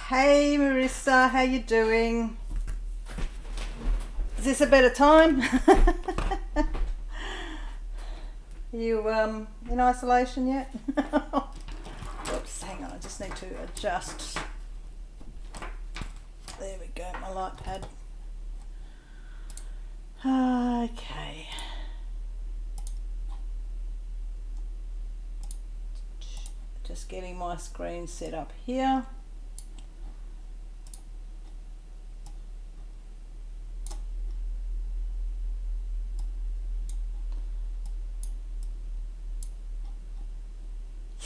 Hey Marissa, how you doing? Is this a better time? You in isolation yet? Oops, hang on, I just need to adjust. There we go, my light pad. Okay. Just getting my screen set up here.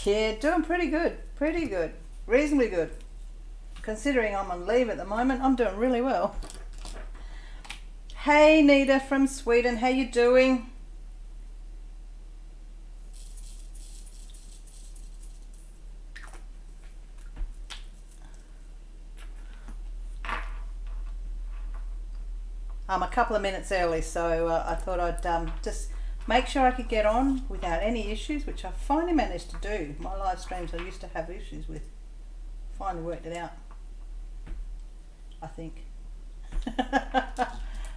Yeah, doing pretty good, reasonably good. Considering I'm on leave at the moment, I'm doing really well. Hey Nita from Sweden, how you doing? I'm a couple of minutes early, so I thought I'd just make sure I could get on without any issues, which I finally managed to do. My live streams I used to have issues with. Finally worked it out, I think.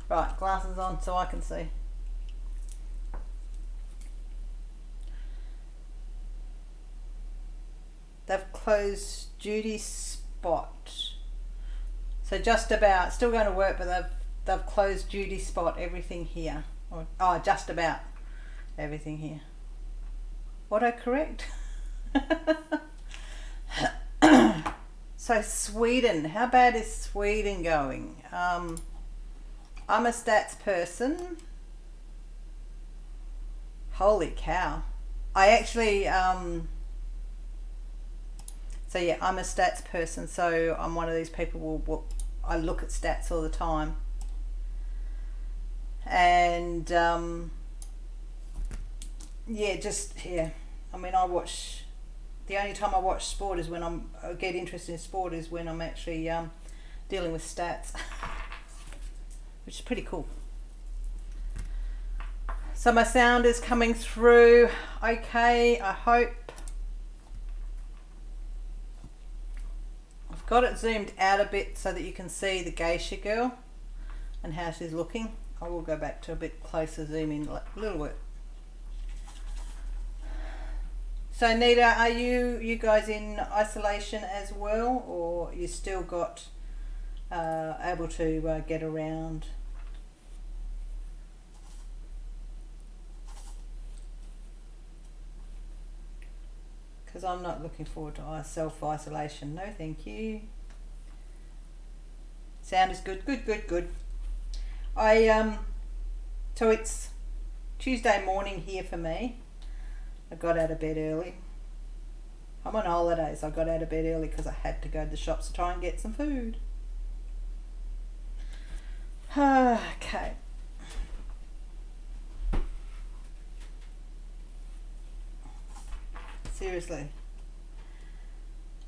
Right, glasses on so I can see. They've closed Judy spot. So just about, still going to work, but they've closed Judy spot, everything here. Oh, just about everything here. Autocorrect? So Sweden, how bad is Sweden going? I'm a stats person. Holy cow. I actually, so yeah, I'm a stats person, so I'm one of these people I look at stats all the time. And yeah, I mean, the only time I watch sport is when I get interested in sport is when I'm actually dealing with stats, which is pretty cool. So my sound is coming through okay, I hope. I've got it zoomed out a bit so that you can see the Geisha girl and how she's looking. I will go back to a bit closer, zoom in a little bit. So Nita, are you guys in isolation as well, or you still got able to get around? Because I'm not looking forward to self-isolation. No, thank you. Sound is good. So it's Tuesday morning here for me. I got out of bed early. I'm on holidays. I got out of bed early because I had to go to the shops to try and get some food. Okay. Seriously.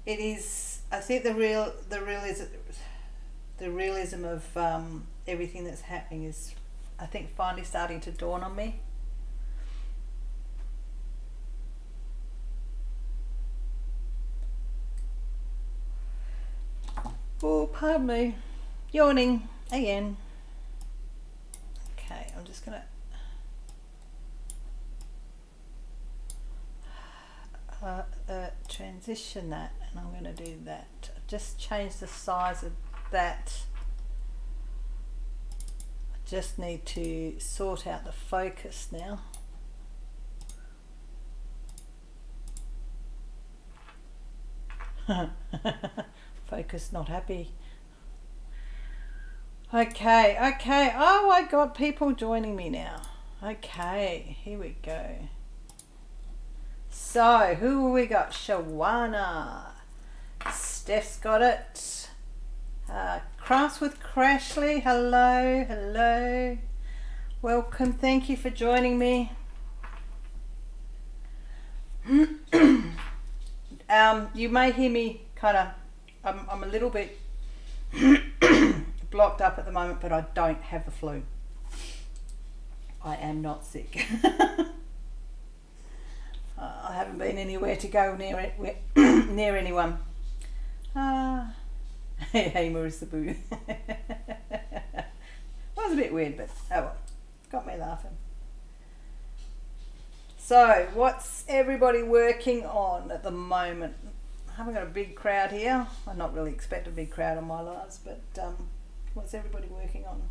It is, I think the realism of everything that's happening is, I think, finally starting to dawn on me. Oh, pardon me. Yawning again. Okay, I'm just gonna transition that, and I'm going to do that. Just change the size of that. I just need to sort out the focus now. Focus not happy. Okay. Oh, I got people joining me now. Okay, here we go. So, who we got? Shawana. Steph's got it. Crafts with Crashly. Hello. Welcome. Thank you for joining me. You may hear me kind of, I'm a little bit blocked up at the moment, but I don't have the flu. I am not sick. I haven't been anywhere to go near it, near anyone. Hey, Marissa Boo. Was a bit weird, but oh well. Got me laughing. So, what's everybody working on at the moment? I haven't got a big crowd here. I not really expect a big crowd on my lives, but what's everybody working on?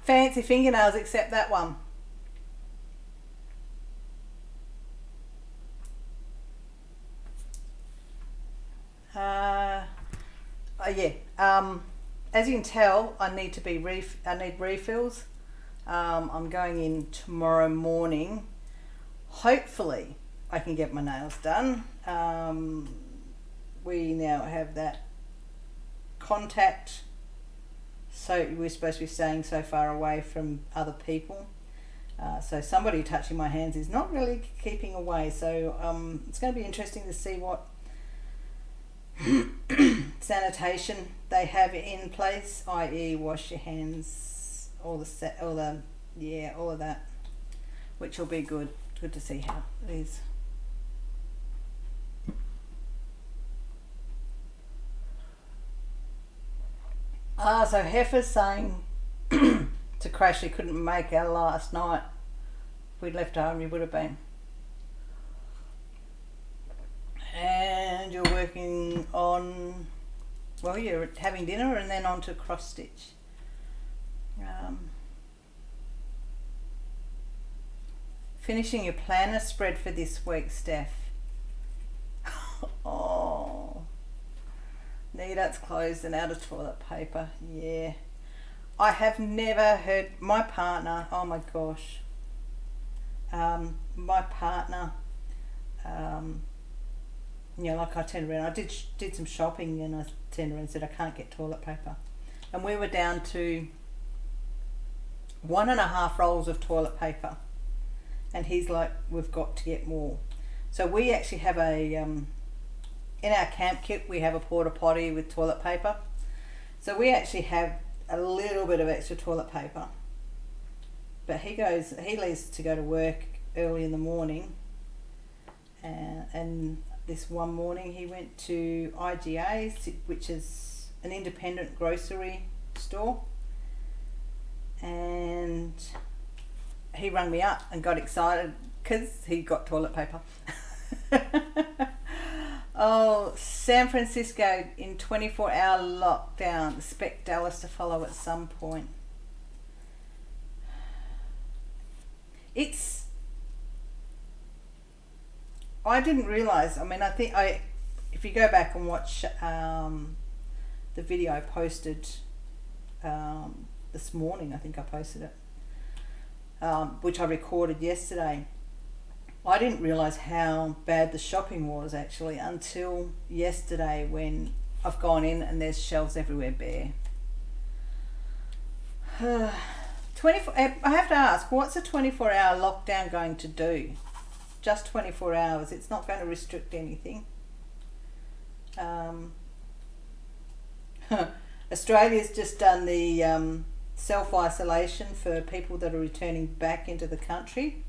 Fancy fingernails, except that one. Yeah. As you can tell, I need refills. I'm going in tomorrow morning. Hopefully, I can get my nails done. We now have that contact, so we're supposed to be staying so far away from other people. So somebody touching my hands is not really keeping away. So it's going to be interesting to see what sanitation they have in place, i.e. wash your hands, all of that, which will be good to see how it is. So Heifer's saying to Crash he couldn't make our last night. If we'd left home, you would have been. And you're working on, well, you're having dinner and then on to cross stitch. Finishing your planner spread for this week, Steph. Oh, Needut's closed and out of toilet paper. Yeah, I have never heard my partner. Oh my gosh, my partner. Like I turned around, I did some shopping and I turned around and said I can't get toilet paper, and we were down to 1.5 rolls of toilet paper, and he's like, we've got to get more. So we actually have a in our camp kit we have a porta potty with toilet paper, so we actually have a little bit of extra toilet paper, but he leaves to go to work early in the morning, and this one morning he went to IGA, which is an independent grocery store, and he rang me up and got excited because he got toilet paper. Oh, San Francisco in 24-hour lockdown. Expect Dallas to follow at some point. I didn't realise, if you go back and watch the video I posted this morning, I think I posted it, which I recorded yesterday, I didn't realise how bad the shopping was actually until yesterday when I've gone in and there's shelves everywhere bare. 24. I have to ask, what's a 24-hour lockdown going to do? Just 24 hours. It's not going to restrict anything. Australia's just done the self-isolation for people that are returning back into the country,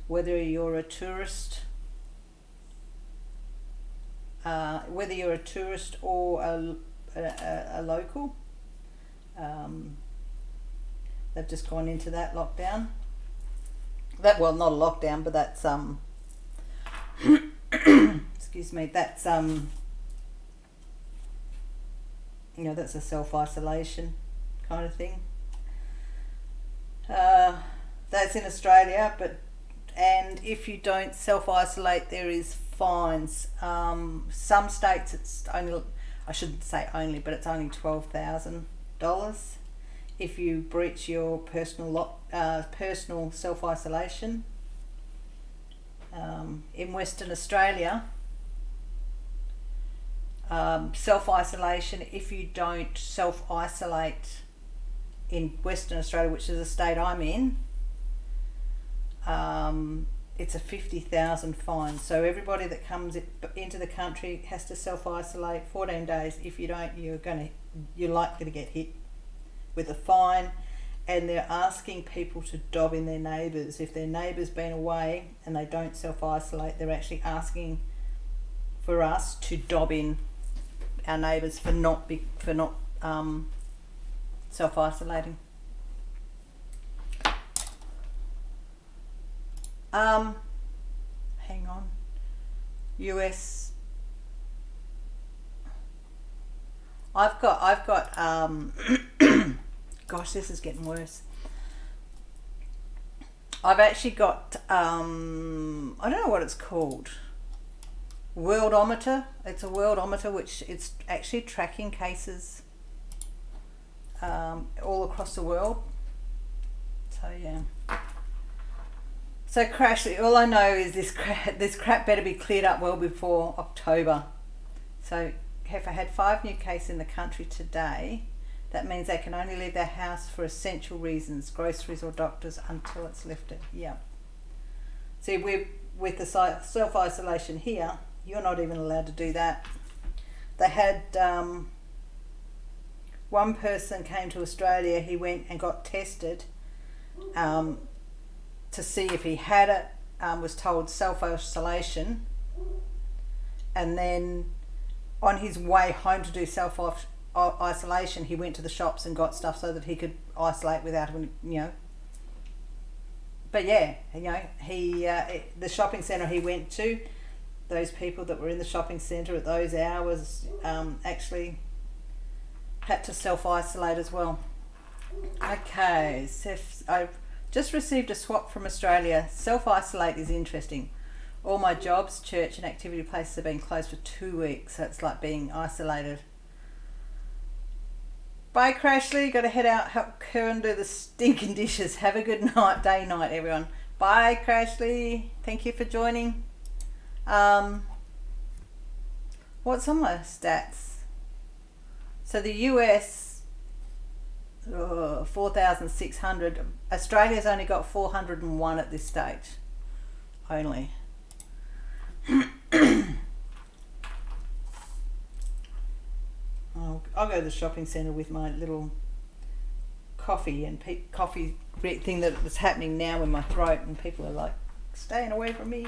whether you're a tourist, or a local. They've just gone into that lockdown. Not a lockdown, but that's excuse me, that's that's a self-isolation kind of thing. That's in Australia, and if you don't self-isolate, there is fines. Some states it's only, I shouldn't say only, but it's only $12,000 if you breach your personal self-isolation. In Western Australia, self-isolation, if you don't self-isolate in Western Australia, which is a state I'm in, it's a $50,000 fine. So everybody that comes into the country has to self-isolate 14 days. If you don't, you're likely to get hit with a fine, and they're asking people to dob in their neighbours. If their neighbour's been away and they don't self-isolate, they're actually asking for us to dob in our neighbours for not self-isolating. Hang on. US. I've got gosh, this is getting worse. I've actually got I don't know what it's called. Worldometer. It's a worldometer which it's actually tracking cases all across the world. So yeah. So Crashly, all I know is this crap better be cleared up well before October. So Heifer had 5 new cases in the country today. That means they can only leave their house for essential reasons, groceries or doctors, until it's lifted. Yeah. See, with the self-isolation here, you're not even allowed to do that. They had one person came to Australia. He went and got tested to see if he had it. Was told self-isolation, and then on his way home to do self-isolation, he went to the shops and got stuff so that he could isolate without having, But yeah, he the shopping centre he went to, those people that were in the shopping centre at those hours actually had to self-isolate as well. Okay, so I've just received a swap from Australia. Self-isolate is interesting. All my jobs, church and activity places have been closed for 2 weeks, so it's like being isolated. Bye Crashly, got to head out, help Karen do the stinking dishes. Have a good night, night everyone. Bye Crashly, thank you for joining. What's on my stats? So the US, 4,600. Australia's only got 401 at this stage. Only. I'll go to the shopping centre with my little coffee thing that's happening now in my throat, and people are like, staying away from me.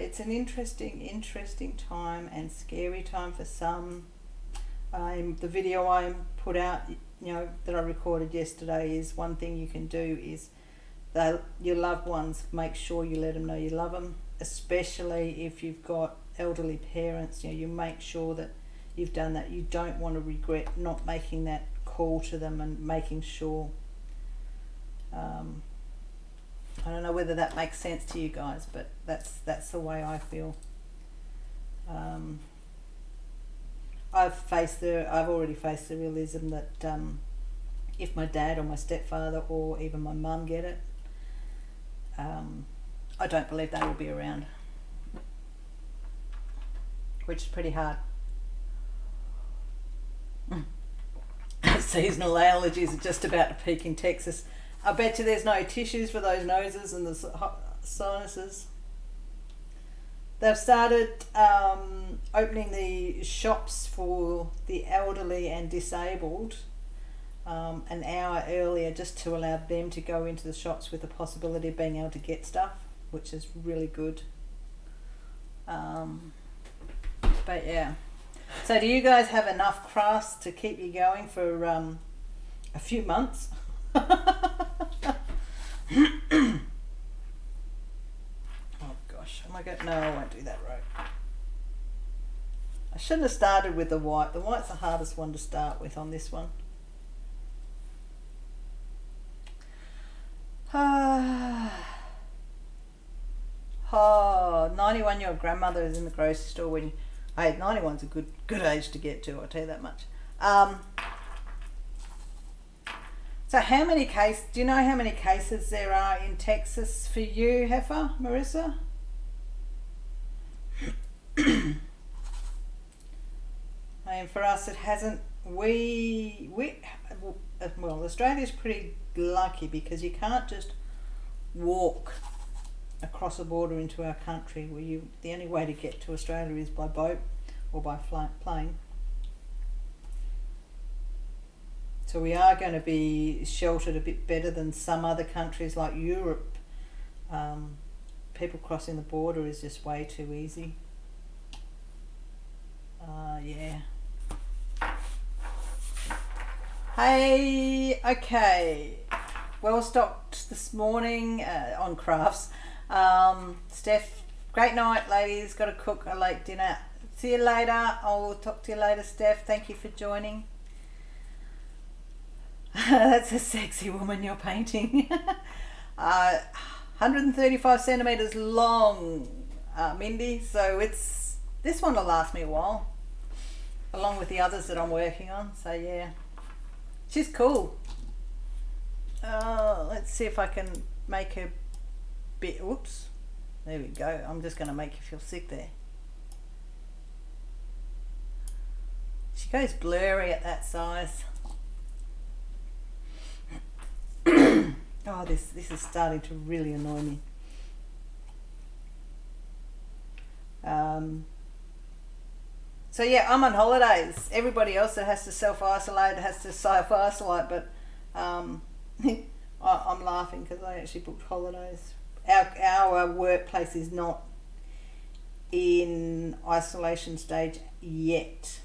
It's an interesting time and scary time for some. The video I put out, that I recorded yesterday, is one thing you can do is your loved ones, make sure you let them know you love them, especially if you've got elderly parents. You make sure that you've done that. You don't want to regret not making that call to them and making sure. I don't know whether that makes sense to you guys, but that's the way I feel. I've already faced the realism that if my dad or my stepfather or even my mum get it, I don't believe they will be around, which is pretty hard. Seasonal allergies are just about to peak in Texas. I bet you there's no tissues for those noses and the sinuses. They've started opening the shops for the elderly and disabled an hour earlier, just to allow them to go into the shops with the possibility of being able to get stuff, which is really good. But yeah. So do you guys have enough crafts to keep you going for a few months? Oh gosh, am I going? No, I won't do that right. I shouldn't have started with the white. The white's the hardest one to start with on this one. 91-year-old grandmother is in the grocery store when 91's a good age to get to, I'll tell you that much. So how many cases, do you know how many cases there are in Texas for you, Heifer, Marissa? And for us it hasn't, well, Australia's pretty lucky because you can't just walk across a border into our country, where the only way to get to Australia is by boat or by plane. So we are going to be sheltered a bit better than some other countries like Europe. People crossing the border is just way too easy. Yeah. Hey, okay. Well stocked this morning on crafts. Steph, great night, ladies. Got to cook a late dinner. See you later. I'll talk to you later, Steph. Thank you for joining. That's a sexy woman you're painting. 135 centimeters long, Mindy. So this one will last me a while, along with the others that I'm working on. So yeah, she's cool. Let's see if I can make her bit. Whoops. There we go. I'm just going to make you feel sick there. She goes blurry at that size. Oh, this is starting to really annoy me. So yeah, I'm on holidays. Everybody else that has to self-isolate has to self-isolate, but I'm laughing because I actually booked holidays. Our workplace is not in isolation stage yet,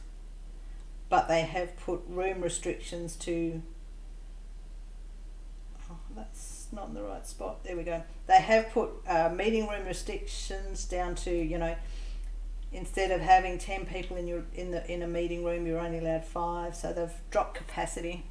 but they have put room restrictions to... Oh, that's not in the right spot. There we go. They have put meeting room restrictions down to, you know, instead of having 10 people in a meeting room, you're only allowed 5. So they've dropped capacity.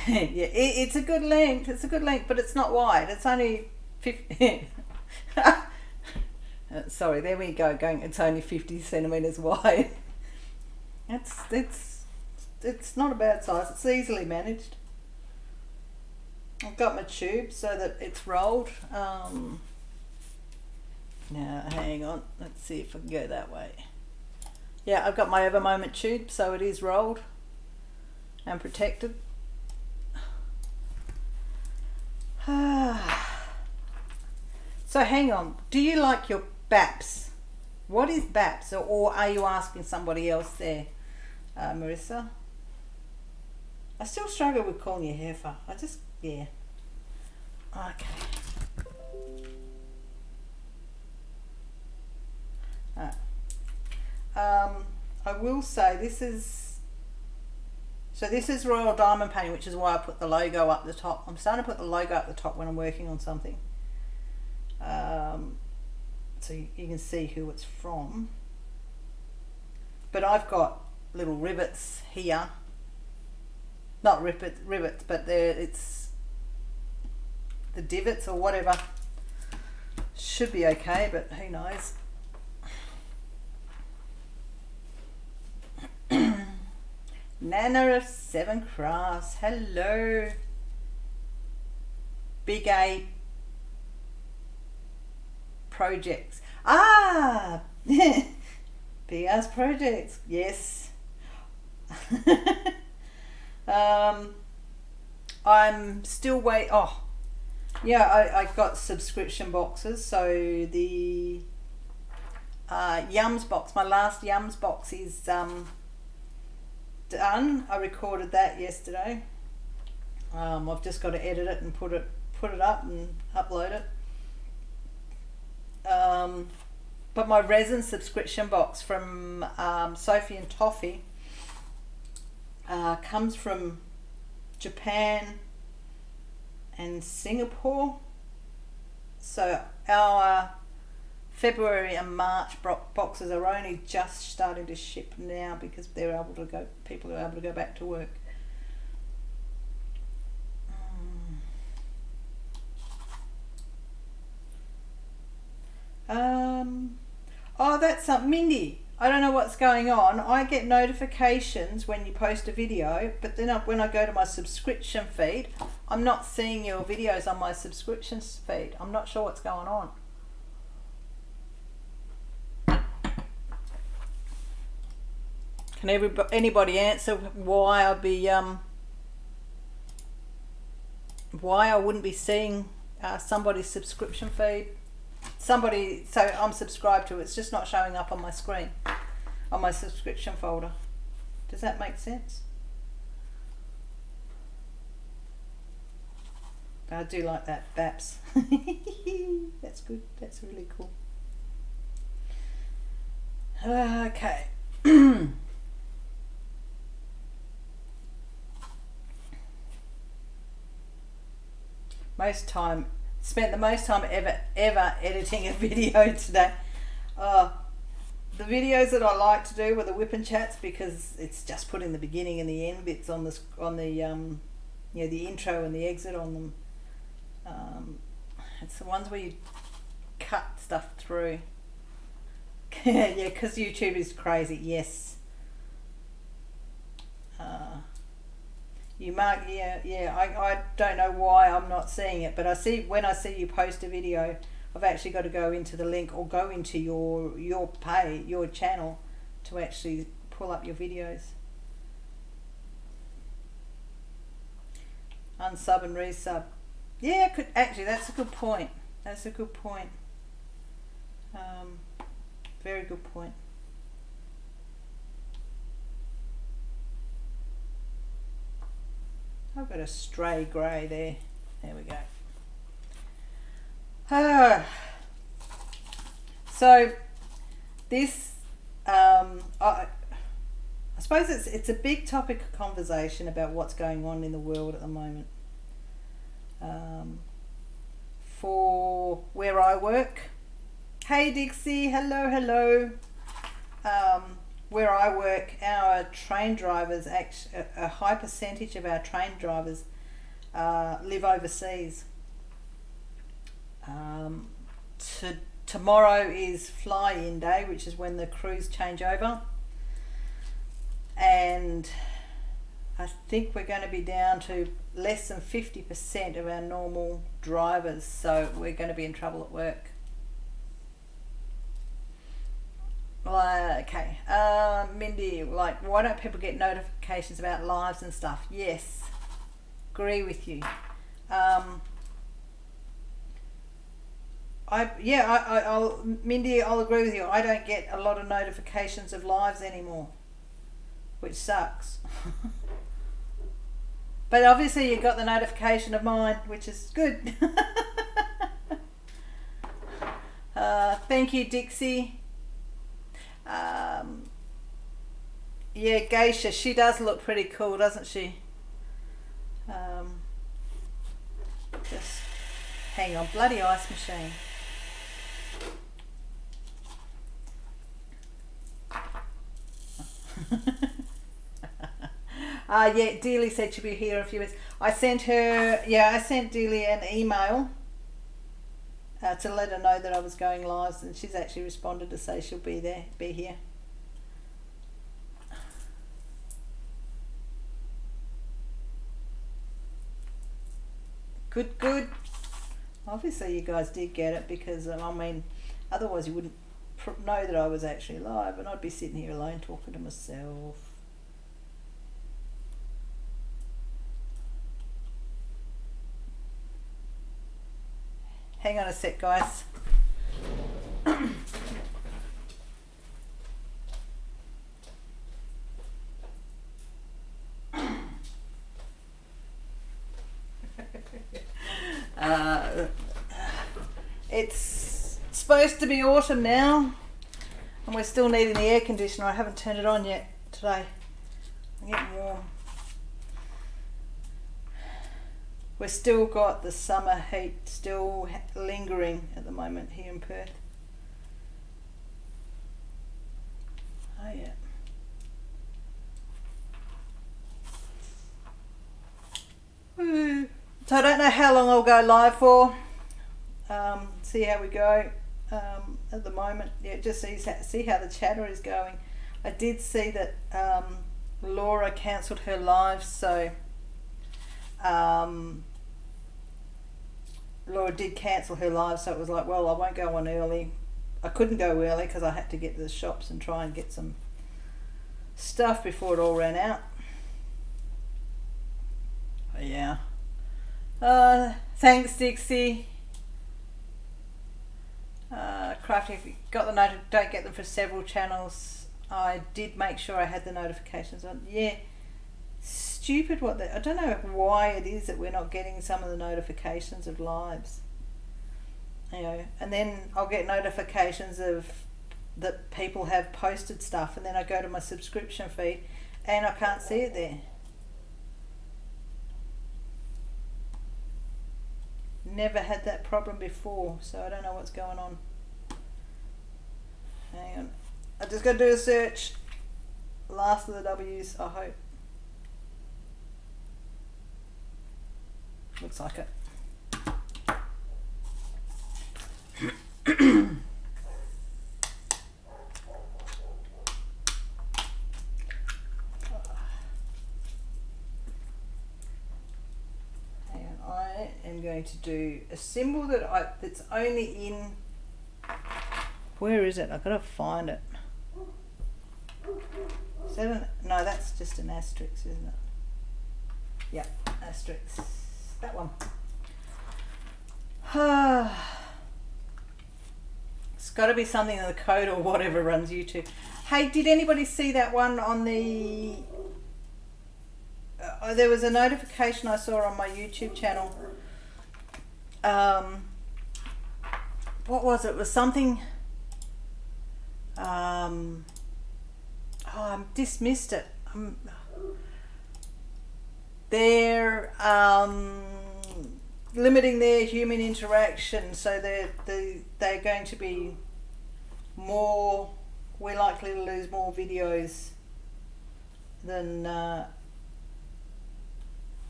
Yeah, it's a good length. It's a good length, but it's not wide. It's only 50. Sorry, there we go. It's only 50 centimeters wide. It's not a bad size. It's easily managed. I've got my tube so that it's rolled. Now, hang on. Let's see if I can go that way. Yeah, I've got my Evermoment tube, so it is rolled and protected. So hang on. Do you like your BAPS? What is BAPS? Or are you asking somebody else there, Marissa? I still struggle with calling you heifer. Yeah. Okay. I will say this is Royal Diamond painting, which is why I put the logo up the top. I'm starting to put the logo up the top when I'm working on something. So you can see who it's from. But I've got little rivets here. Not rivets, but it's the divots or whatever. Should be okay, but who knows. Nana of 7 Crafts, hello. Big A Projects. Big A's Projects, yes. I'm still I got subscription boxes. So the Yums box, my last Yums box is done. I recorded that yesterday. I've just got to edit it and put it up and upload it. But my resin subscription box from Sophie and Toffee comes from Japan and Singapore. So our February and March boxes are only just starting to ship now because people are able to go back to work. That's something, Mindy. I don't know what's going on. I get notifications when you post a video, but then when I go to my subscription feed, I'm not seeing your videos on my subscription feed. I'm not sure what's going on. Can anybody answer why why I wouldn't be seeing somebody's subscription feed? So I'm subscribed to it. It's just not showing up on my screen, on my subscription folder. Does that make sense? I do like that, Baps. That's good. That's really cool. Okay. Spent the most time ever editing a video today. The videos that I like to do were the whip and chats, because it's just putting the beginning and the end bits on the the intro and the exit on them. It's the ones where you cut stuff through. Yeah, because YouTube is crazy. Yes. You mark, I don't know why I'm not seeing it, but when I see you post a video, I've actually got to go into the link or go into your channel to actually pull up your videos. Unsub and resub. Yeah, that's a good point. That's a good point. Very good point. I've got a stray grey there. There we go. So this, I suppose it's a big topic of conversation about what's going on in the world at the moment. For where I work. Hey Dixie, hello. Where I work, our train drivers, a high percentage of our train drivers live overseas. Tomorrow is fly-in day, which is when the crews change over. And I think we're going to be down to less than 50% of our normal drivers, so we're going to be in trouble at work. Okay, Mindy, why don't people get notifications about lives and stuff? Yes, agree with you. Mindy, I'll agree with you. I don't get a lot of notifications of lives anymore, which sucks. But obviously you got the notification of mine, which is good. Thank you, Dixie. Yeah, Geisha, she does look pretty cool, doesn't she? Just hang on, bloody ice machine. Yeah, Dealey said she'll be here in a few minutes. I sent Dealey an email to let her know that I was going live, and she's actually responded to say she'll be here. Good. Obviously you guys did get it, because otherwise you wouldn't know that I was actually live, and I'd be sitting here alone talking to myself. Hang on a sec, guys. It's supposed to be autumn now, and we're still needing the air conditioner. I haven't turned it on yet today. I'm getting warm. We've still got the summer heat still lingering at the moment here in Perth. Oh yeah. So I don't know how long I'll go live for. See how we go. At the moment, yeah, just see how the chatter is going. I did see that Laura cancelled her live, so Laura did cancel her live, so it was like, well, I won't go on early. I couldn't go early because I had to get to the shops and try and get some stuff before it all ran out. But yeah. Thanks, Dixie. Crafty, if you got the don't get them for several channels. I did make sure I had the notifications on. Yeah, stupid what I don't know why it is that we're not getting some of the notifications of lives. You know, and then I'll get notifications of that people have posted stuff, and then I go to my subscription feed and I can't see it there. Never had that problem before, so I don't know what's going on. Hang on. I just got to do a search. Last of the W's, I hope. Looks like it. I am going to do a symbol that's only in, where is it? I've got to find it. Is that no, that's just an asterisk, isn't it? Yeah, asterisk. That one. It's got to be something in the code or whatever runs YouTube. Hey, did anybody see that one on the... there was a notification I saw on my YouTube channel. What was it? It was something... I dismissed it. They're limiting their human interaction, so they're going to be more... We're likely to lose more videos than...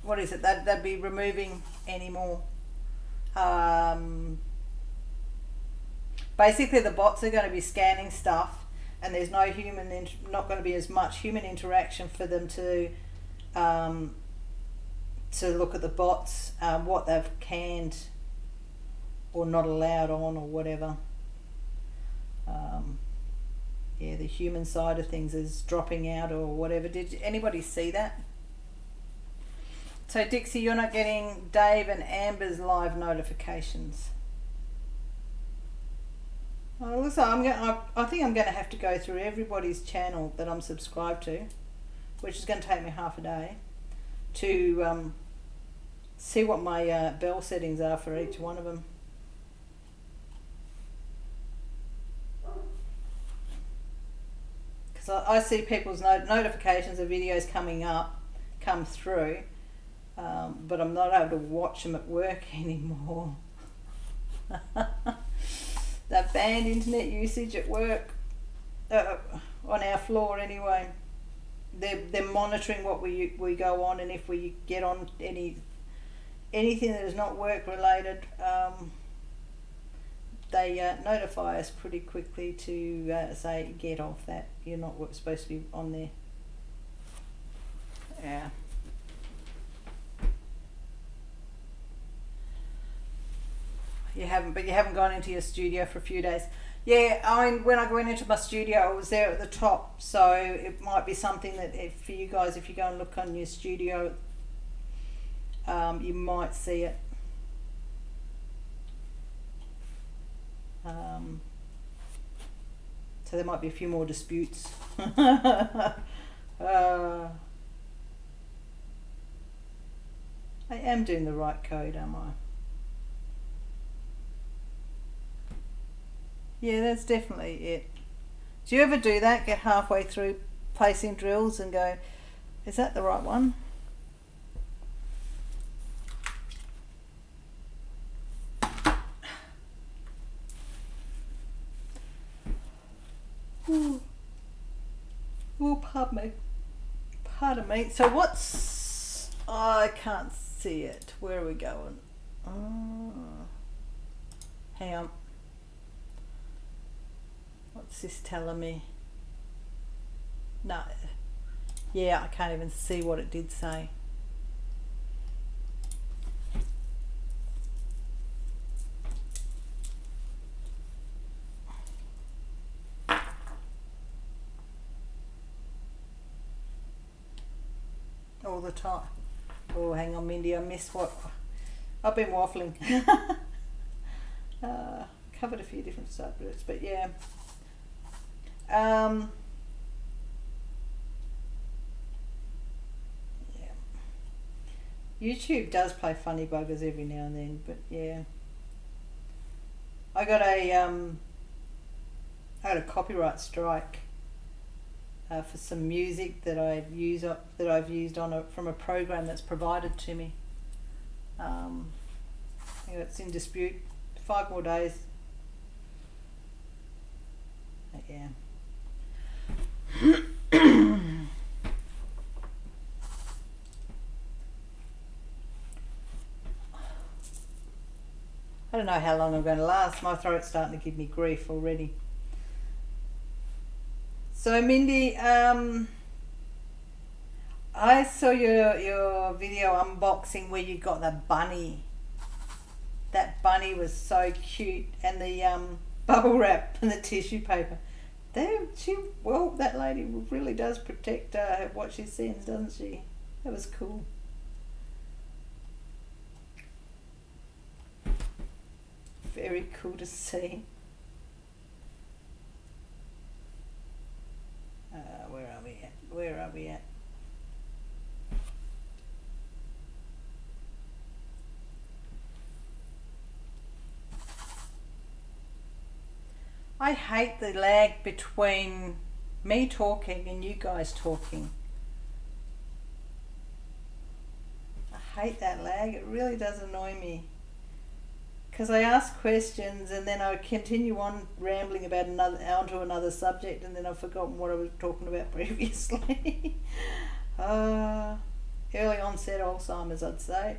what is it? They'd be removing any more. Basically, the bots are going to be scanning stuff, and there's no not going to be as much human interaction for them to look at the bots, what they've canned or not allowed on or whatever. Yeah, the human side of things is dropping out or whatever. Did anybody see that? So Dixie, you're not getting Dave and Amber's live notifications. Well, listen, I think I'm going to have to go through everybody's channel that I'm subscribed to, which is going to take me half a day, to see what my bell settings are for each one of them. Because I see people's notifications of videos come through, but I'm not able to watch them at work anymore. They've banned internet usage at work, on our floor anyway. They're monitoring what we go on, and if we get on anything that is not work related, they notify us pretty quickly to say get off that. You're not supposed to be on there. Yeah. You haven't gone into your studio for a few days. Yeah, I mean, when I went into my studio, I was there at the top, so it might be something that for you guys, if you go and look on your studio, you might see it. So there might be a few more disputes. I am doing the right code, am I? Yeah, that's definitely it. Do you ever do that? Get halfway through placing drills and go, is that the right one? Ooh. Oh, pardon me. So what's... I can't see it. Where are we going? Oh. Hang on. What's this telling me? No. Yeah, I can't even see what it did say. all the time. Oh, hang on, Mindy, I missed what... I've been waffling. Covered a few different subjects, but yeah. Yeah. YouTube does play funny buggers every now and then, but yeah. I got a copyright strike for some music that I've used from a program that's provided to me. It's in dispute. 5 more days. But yeah. I don't know how long I'm going to last. My throat's starting to give me grief already. So Mindy, I saw your video unboxing where you got the bunny. That bunny was so cute, and the bubble wrap and the tissue paper. That lady really does protect what she sends, doesn't she? That was cool. Very cool to see. Where are we at? I hate the lag between me talking and you guys talking. I hate that lag. It really does annoy me. Because I ask questions and then I continue on rambling about onto another subject, and then I've forgotten what I was talking about previously. Early onset Alzheimer's, I'd say.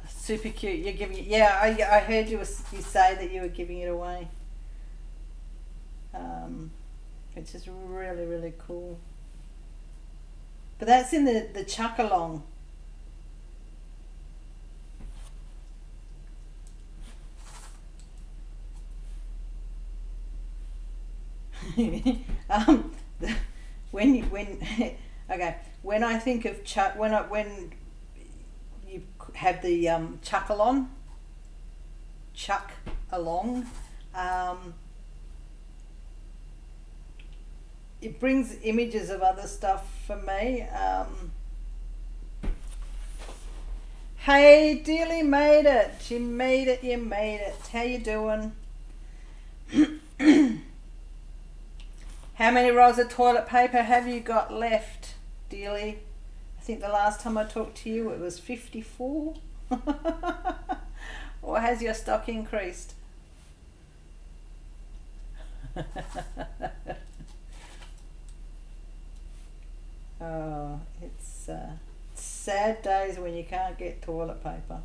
Super cute. You're giving it. Yeah, I heard you say that you were giving it away. Which is really, really cool. But that's in the chuck along. When I think of chuck, when you have the chuck along, it brings images of other stuff for me. Hey, Dearly made it. You made it. How you doing? How many rolls of toilet paper have you got left, Dearly? I think the last time I talked to you it was 54. Or has your stock increased? Oh, it's sad days when you can't get toilet paper.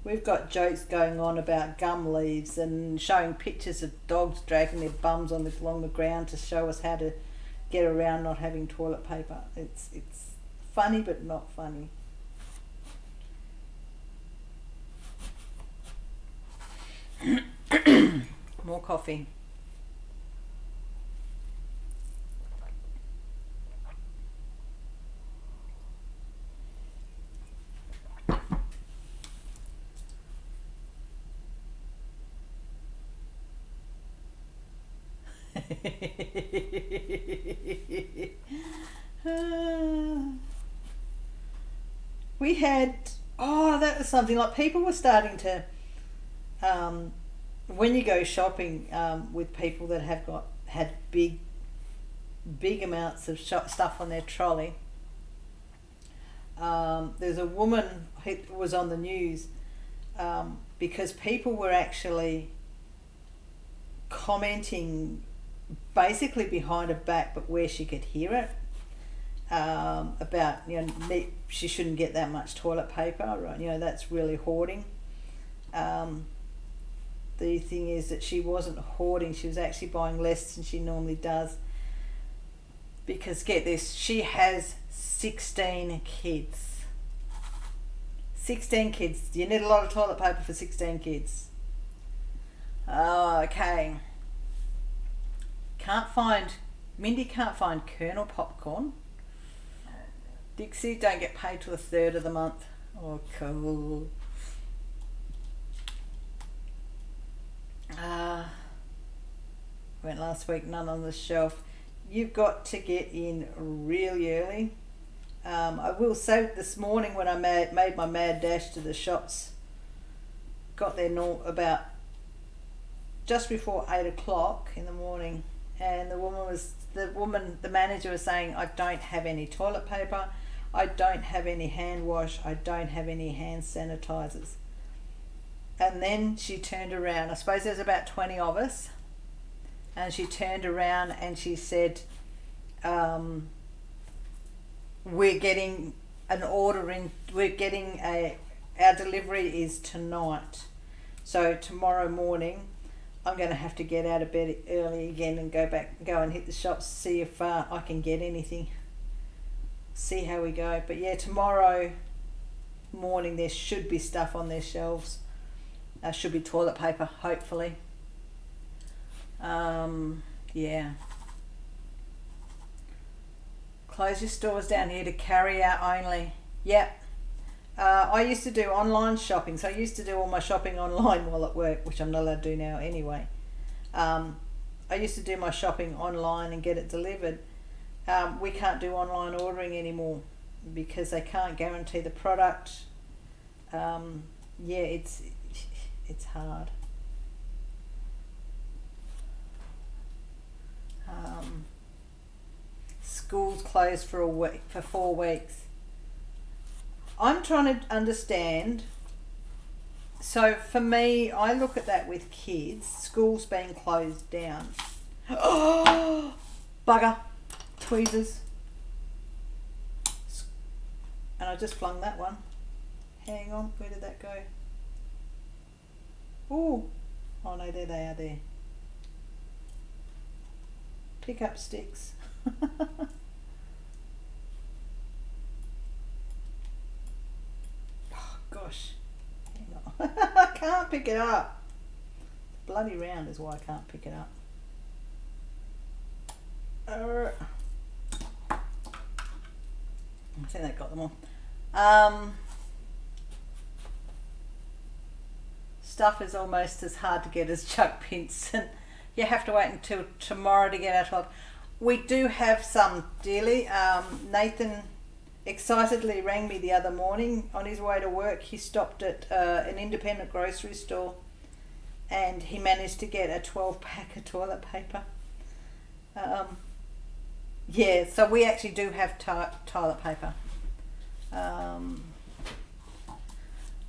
We've got jokes going on about gum leaves and showing pictures of dogs dragging their bums along the ground to show us how to get around not having toilet paper. It's funny but not funny. More coffee. We had, that was something like people were starting to, when you go shopping with people that had big amounts of stuff on their trolley. There's a woman who was on the news because people were actually commenting basically behind her back, but where she could hear it, about she shouldn't get that much toilet paper, right? That's really hoarding. The thing is that she wasn't hoarding; she was actually buying less than she normally does. Because get this, she has 16 kids. 16 kids. Do you need a lot of toilet paper for 16 kids? Oh, okay. Mindy can't find Colonel popcorn. Dixie don't get paid till the 3rd of the month. Oh, cool. Went last week, none on the shelf. You've got to get in really early. I will say this morning when I made my mad dash to the shops, got there about just before 8 o'clock in the morning, and the manager was saying, I don't have any toilet paper, I don't have any hand wash, I don't have any hand sanitizers. And then she turned around, I suppose there's about 20 of us, and she turned around and she said, we're getting an order in, our delivery is tonight. So tomorrow morning I'm going to have to get out of bed early again and go and hit the shops, see if I can get anything. See how we go. But yeah, tomorrow morning there should be stuff on their shelves. Should be toilet paper, hopefully. Yeah. Close your stores down here to carry out only. Yep. I used to do online shopping, so I used to do all my shopping online while at work, which I'm not allowed to do now anyway. I used to do my shopping online and get it delivered. We can't do online ordering anymore because they can't guarantee the product. Yeah, it's hard. Schools closed for 4 weeks. I'm trying to understand. So for me, I look at that with kids, schools being closed down. Oh, bugger, tweezers. And I just flung that one. Hang on, where did that go? Oh no, there they are there. Pick up sticks. Oh gosh, hang on. I can't pick it up. It's bloody round is why I can't pick it up. I think that got them all. Stuff is almost as hard to get as chuck pins, and you have to wait until tomorrow to get out of. We do have some dearly. Nathan excitedly rang me the other morning on his way to work. He stopped at an independent grocery store and he managed to get a 12-pack of toilet paper. Yeah, so we actually do have toilet paper.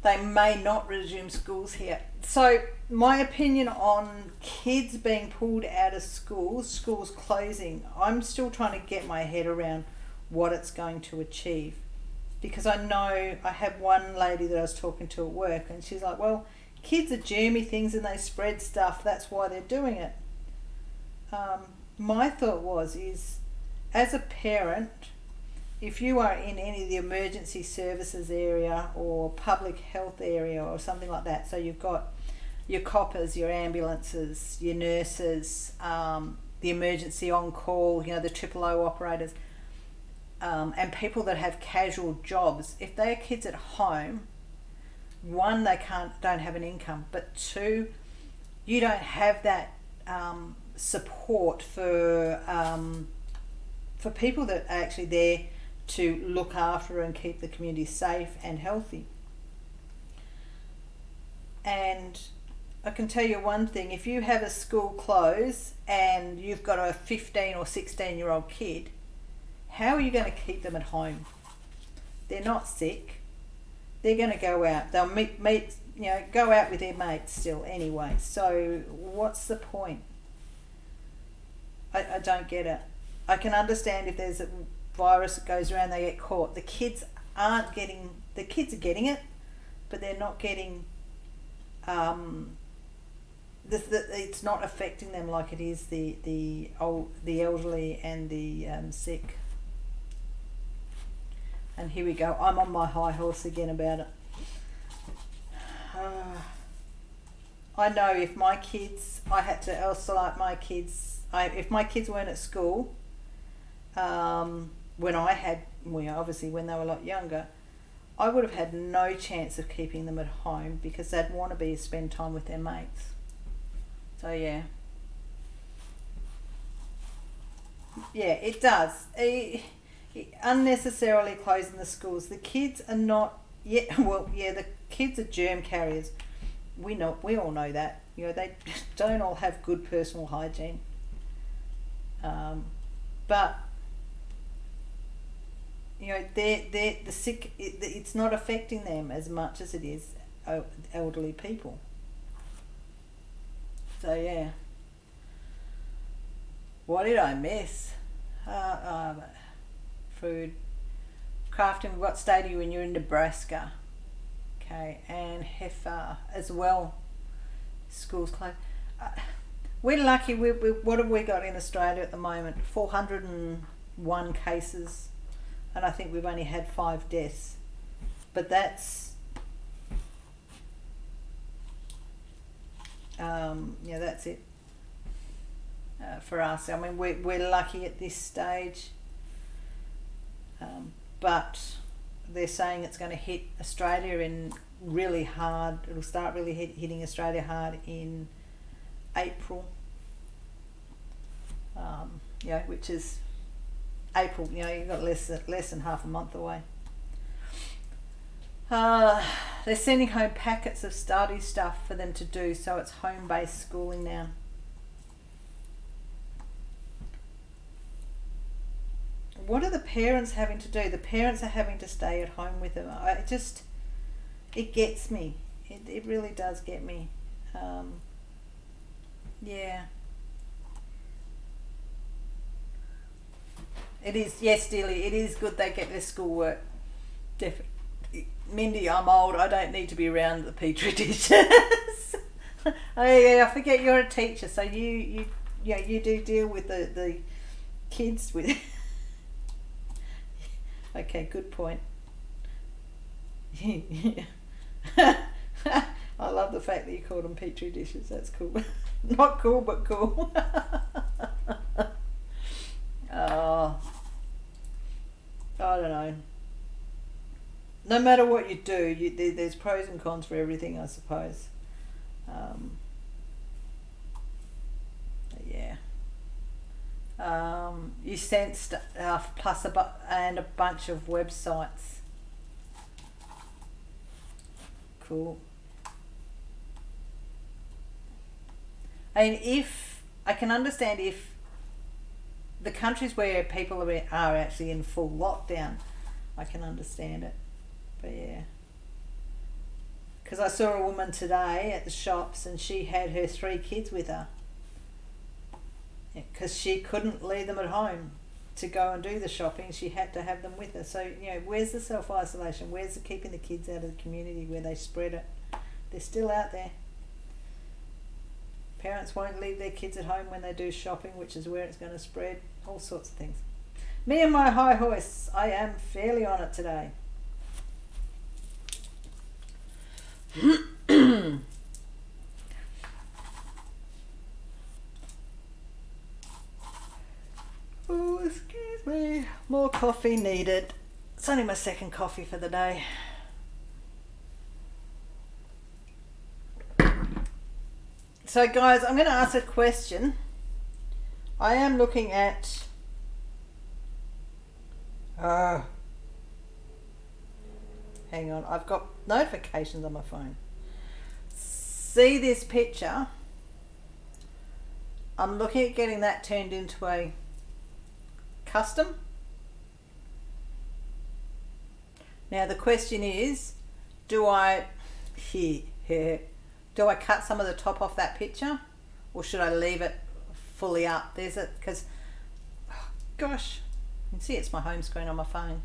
They may not resume schools here. So my opinion on kids being pulled out of schools closing, I'm still trying to get my head around what it's going to achieve. Because I know I have one lady that I was talking to at work and she's like, well, kids are germy things and they spread stuff, that's why they're doing it. My thought is, as a parent, if you are in any of the emergency services area or public health area or something like that, so you've got your coppers, your ambulances, your nurses, the emergency on-call, the O operators, and people that have casual jobs, if they are kids at home, one, they don't have an income, but two, you don't have that support for people that are actually there to look after and keep the community safe and healthy. And I can tell you one thing, if you have a school close and you've got a 15 or 16-year-old kid, how are you going to keep them at home? They're not sick. They're going to go out. They'll go out with their mates still anyway. So what's the point? I don't get it. I can understand if there's a virus that goes around, they get caught. The kids are getting it, but they're not getting it's not affecting them like it is the elderly and the sick. And here we go, I'm on my high horse again about it. I know if my kids, I had to isolate my kids, if my kids weren't at school, when I had, well, obviously when they were a lot younger, I would have had no chance of keeping them at home because they'd want to spend time with their mates. So yeah. Yeah, it does. Unnecessarily closing the schools. The kids are not yet. Well, yeah, the kids are germ carriers. We all know that. They don't all have good personal hygiene. But they're the sick. It's not affecting them as much as it is elderly people. So yeah. What did I miss? Food. Crafting. What state are you in? You're in Nebraska. Okay, and Heifer as well. School's closed. We're lucky. We what have we got in Australia at the moment? 401 cases, and I think we've only had 5 deaths. But that's that's it. For us, I mean, we're lucky at this stage, but they're saying it's going to hit Australia in really hard. It'll start really hitting Australia hard in April. Which is April. You've got less than half a month away. They're sending home packets of study stuff for them to do, so it's home-based schooling now. What are the parents having to do? The parents are having to stay at home with them. It gets me. It really does get me. Yeah. It is, yes, dearly, it is good they get their schoolwork. Definitely. Mindy, I'm old. I don't need to be around the petri dishes. Oh yeah, I forget you're a teacher, so you do deal with the kids with. Okay, good point. I love the fact that you called them petri dishes. That's cool. Not cool, but cool. Oh, I don't know. No matter what you do, there's pros and cons for everything, I suppose. Yeah. You sent stuff plus a bunch of websites. Cool. And if I can understand if the countries where people are actually in full lockdown, I can understand it. But yeah, because I saw a woman today at the shops and she had her 3 kids with her because she couldn't leave them at home to go and do the shopping. She had to have them with her. So where's the self-isolation? Where's the keeping the kids out of the community where they spread it? They're still out there. Parents won't leave their kids at home when they do shopping, which is where it's going to spread. All sorts of things. Me and my high horse, I am fairly on it today. Oh, excuse me. More coffee needed. It's only my 2nd coffee for the day. So guys, I'm going to ask a question. I am looking at hang on, I've got notifications on my phone. See this picture? I'm looking at getting that turned into a custom. Now the question is, do I cut some of the top off that picture, or should I leave it fully up? There's it, because gosh, you can see it's my home screen on my phone.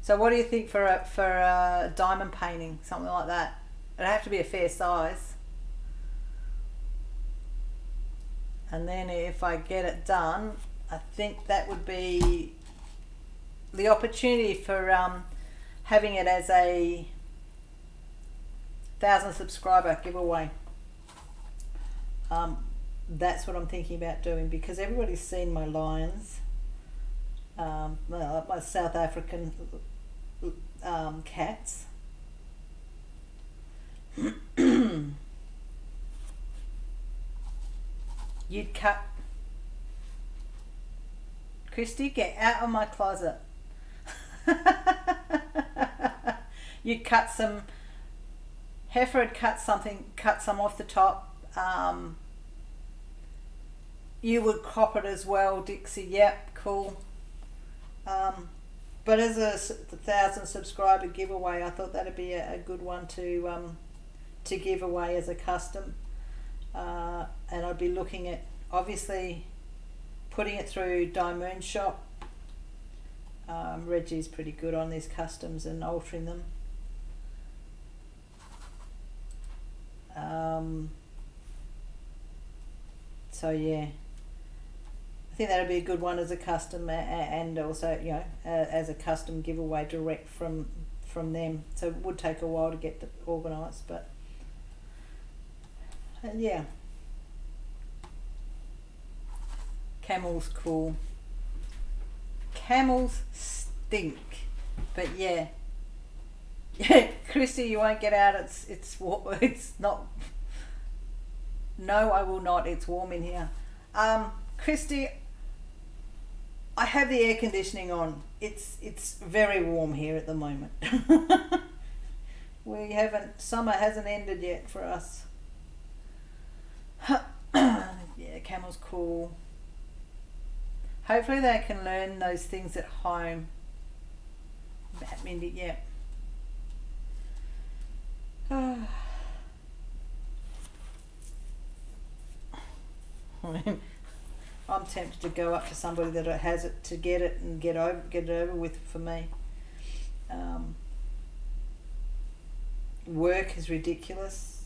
So what do you think for a diamond painting, something like that? It'd have to be a fair size. And then if I get it done, I think that would be the opportunity for having it as a 1,000 subscriber giveaway. That's what I'm thinking about doing, because everybody's seen my lions, my South African cats. You'd cut, Christy, get out of my closet. You'd cut some, Heifer had cut some off the top. You would crop it as well, Dixie. Yep, cool. But as a 1,000 subscriber giveaway, I thought that'd be a good one to give away as a custom. And I'd be looking at, obviously, putting it through Diamond Shop. Reggie's pretty good on these customs and altering them. So yeah, I think that'd be a good one as a custom, and also, you know, as a custom giveaway direct from them. So it would take a while to get organised, but yeah. Camels cool. Camels stink, but yeah. Yeah, Christy, you won't get out. It's not. No, I will not. It's warm in here. Christy, I have the air conditioning on. It's very warm here at the moment. Summer hasn't ended yet for us. Yeah, Camel's cool. Hopefully they can learn those things at home. Mindy, yeah. I'm tempted to go up to somebody that has it to get it and get it over with for me. Work is ridiculous.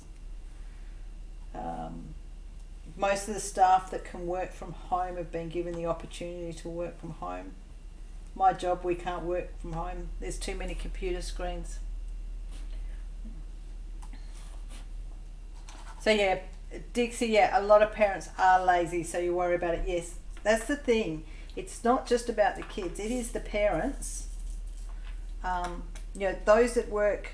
Most of the staff that can work from home have been given the opportunity to work from home. My job, we can't work from home. There's too many computer screens. So yeah, Dixie, yeah, a lot of parents are lazy, so you worry about it. Yes, that's the thing. It's not just about the kids. It is the parents. You know, those that work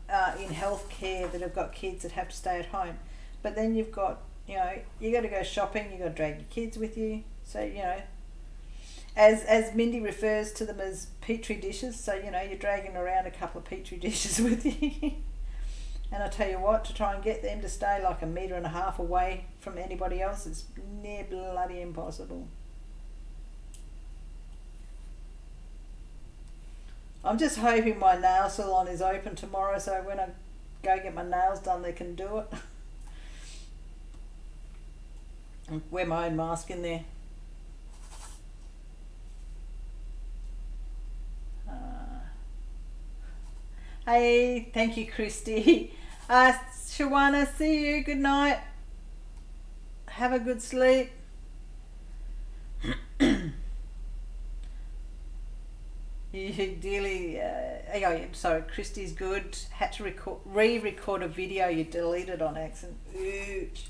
in healthcare that have got kids that have to stay at home. But then you've got, you know, you got to go shopping. You got to drag your kids with you. So, you know, as Mindy refers to them as petri dishes. So, you know, you're dragging around a couple of petri dishes with you. And I tell you what, to try and get them to stay like 1.5 meters away from anybody else is near bloody impossible. I'm just hoping my nail salon is open tomorrow, so when I go get my nails done, they can do it. And wear my own mask in there. Hey, thank you, Christy. Shawana, see you. Good night. Have a good sleep. Sorry, Christy's good. Had to re-record a video you deleted on accident. Ooch.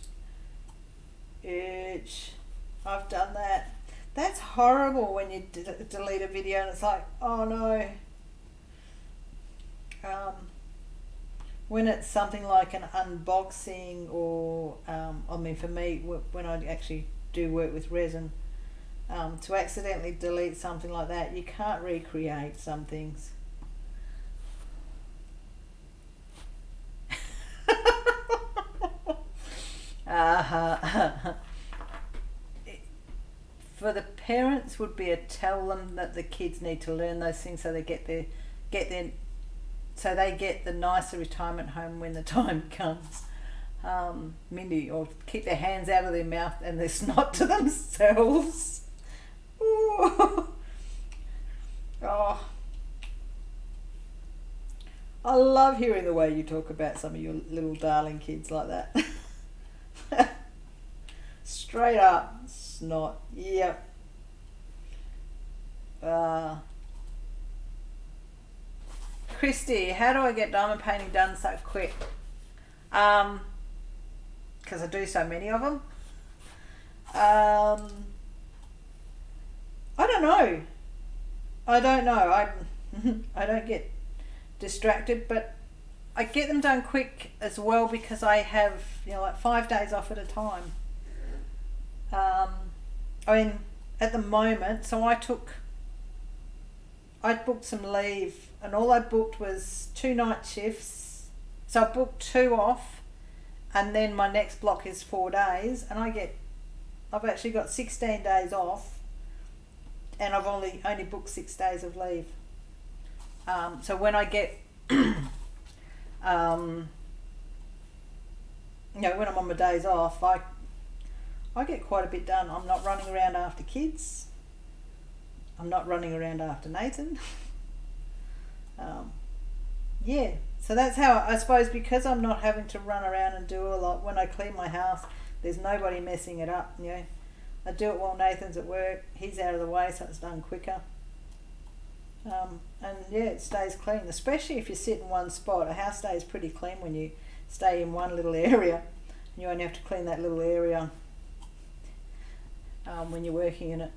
I've done that. That's horrible when you delete a video and it's like, oh no. When it's something like an unboxing or, for me, when I actually do work with resin, to accidentally delete something like that, you can't recreate some things. For the parents would be a tell them that the kids need to learn those things so they get the nicer retirement home when the time comes. Mindy, or keep their hands out of their mouth and their snot to themselves. Ooh. Oh. I love hearing the way you talk about some of your little darling kids like that. Straight up snot. Yep. Christy, how do I get diamond painting done so quick? because I do so many of them. I don't know. I I don't get distracted, but I get them done quick as well because I have, like 5 days off at a time. At the moment, so I'd booked some leave, and all I booked was 2 night shifts. So I booked 2 off, and then my next block is 4 days, and I've actually got 16 days off, and I've only booked 6 days of leave. So when I get, when I'm on my days off, I get quite a bit done. I'm not running around after kids. I'm not running around after Nathan. So that's how, I suppose, because I'm not having to run around and do a lot. When I clean my house, there's nobody messing it up. I do it while Nathan's at work. He's out of the way, so it's done quicker. It stays clean, especially if you sit in one spot. A house stays pretty clean when you stay in one little area. You only have to clean that little area when you're working in it.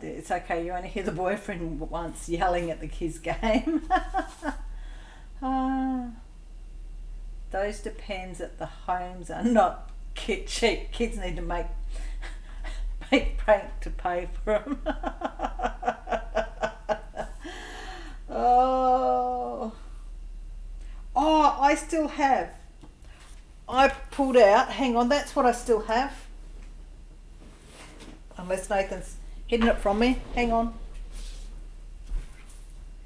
It's okay, you only hear the boyfriend once yelling at the kids' game. Those depends that the homes are not cheap. Kids need to make prank to pay for them. I still have. I pulled out. Hang on, that's what I still have. Unless Nathan's hidden it from me. Hang on.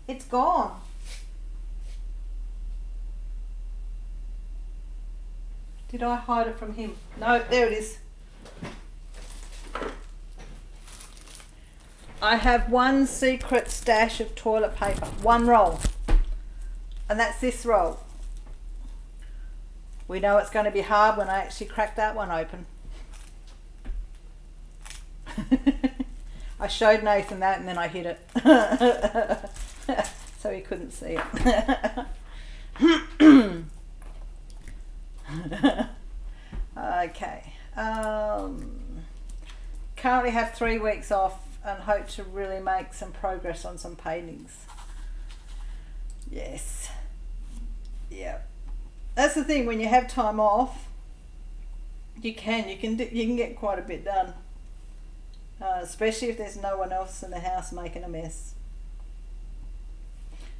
It's gone. Did I hide it from him? No, there it is. I have one secret stash of toilet paper. 1 roll. And that's this roll. We know it's going to be hard when I actually crack that one open. I showed Nathan that and then I hid it. So he couldn't see it. Okay. Currently have 3 weeks off and hope to really make some progress on some paintings. Yes. Yeah. That's the thing, when you have time off, you can get quite a bit done. Especially if there's no one else in the house making a mess.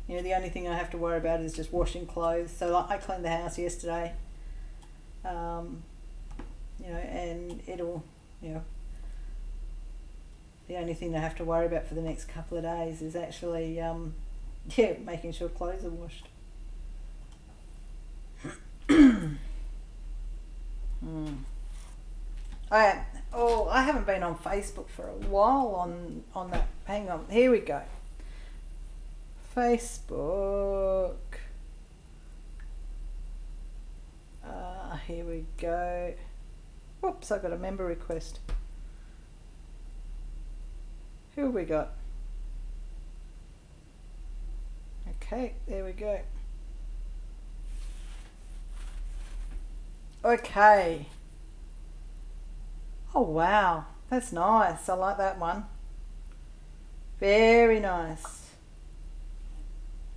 The only thing I have to worry about is just washing clothes. So I cleaned the house yesterday. And it'll, the only thing I have to worry about for the next couple of days is actually, making sure clothes are washed. I haven't been on Facebook for a while on that. Hang on, here we go. Facebook. Here we go. Whoops, I got a member request. Who have we got? Okay, there we go. Okay. Oh wow, that's nice. I like that one. Very nice.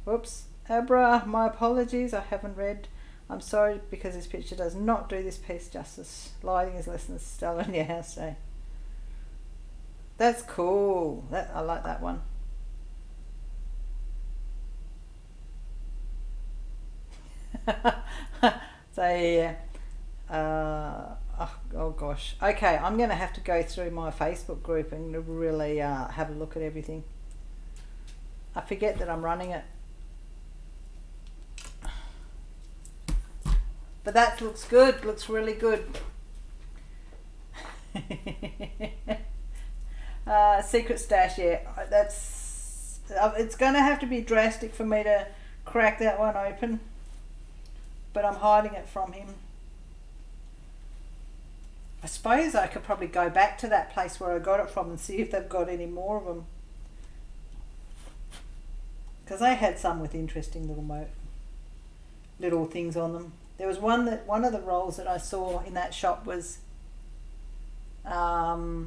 Whoops. Abra, my apologies. I haven't read. I'm sorry because this picture does not do this piece justice. Lighting is less than stellar in your house today. That's cool. I like that one. So yeah. Oh gosh. Okay, I'm going to have to go through my Facebook group and really have a look at everything. I forget that I'm running it. But that looks good. Looks really good. Secret stash, yeah. That's. It's going to have to be drastic for me to crack that one open. But I'm hiding it from him. I suppose I could probably go back to that place where I got it from and see if they've got any more of them. Because they had some with interesting little little things on them. There was one of the rolls that I saw in that shop was the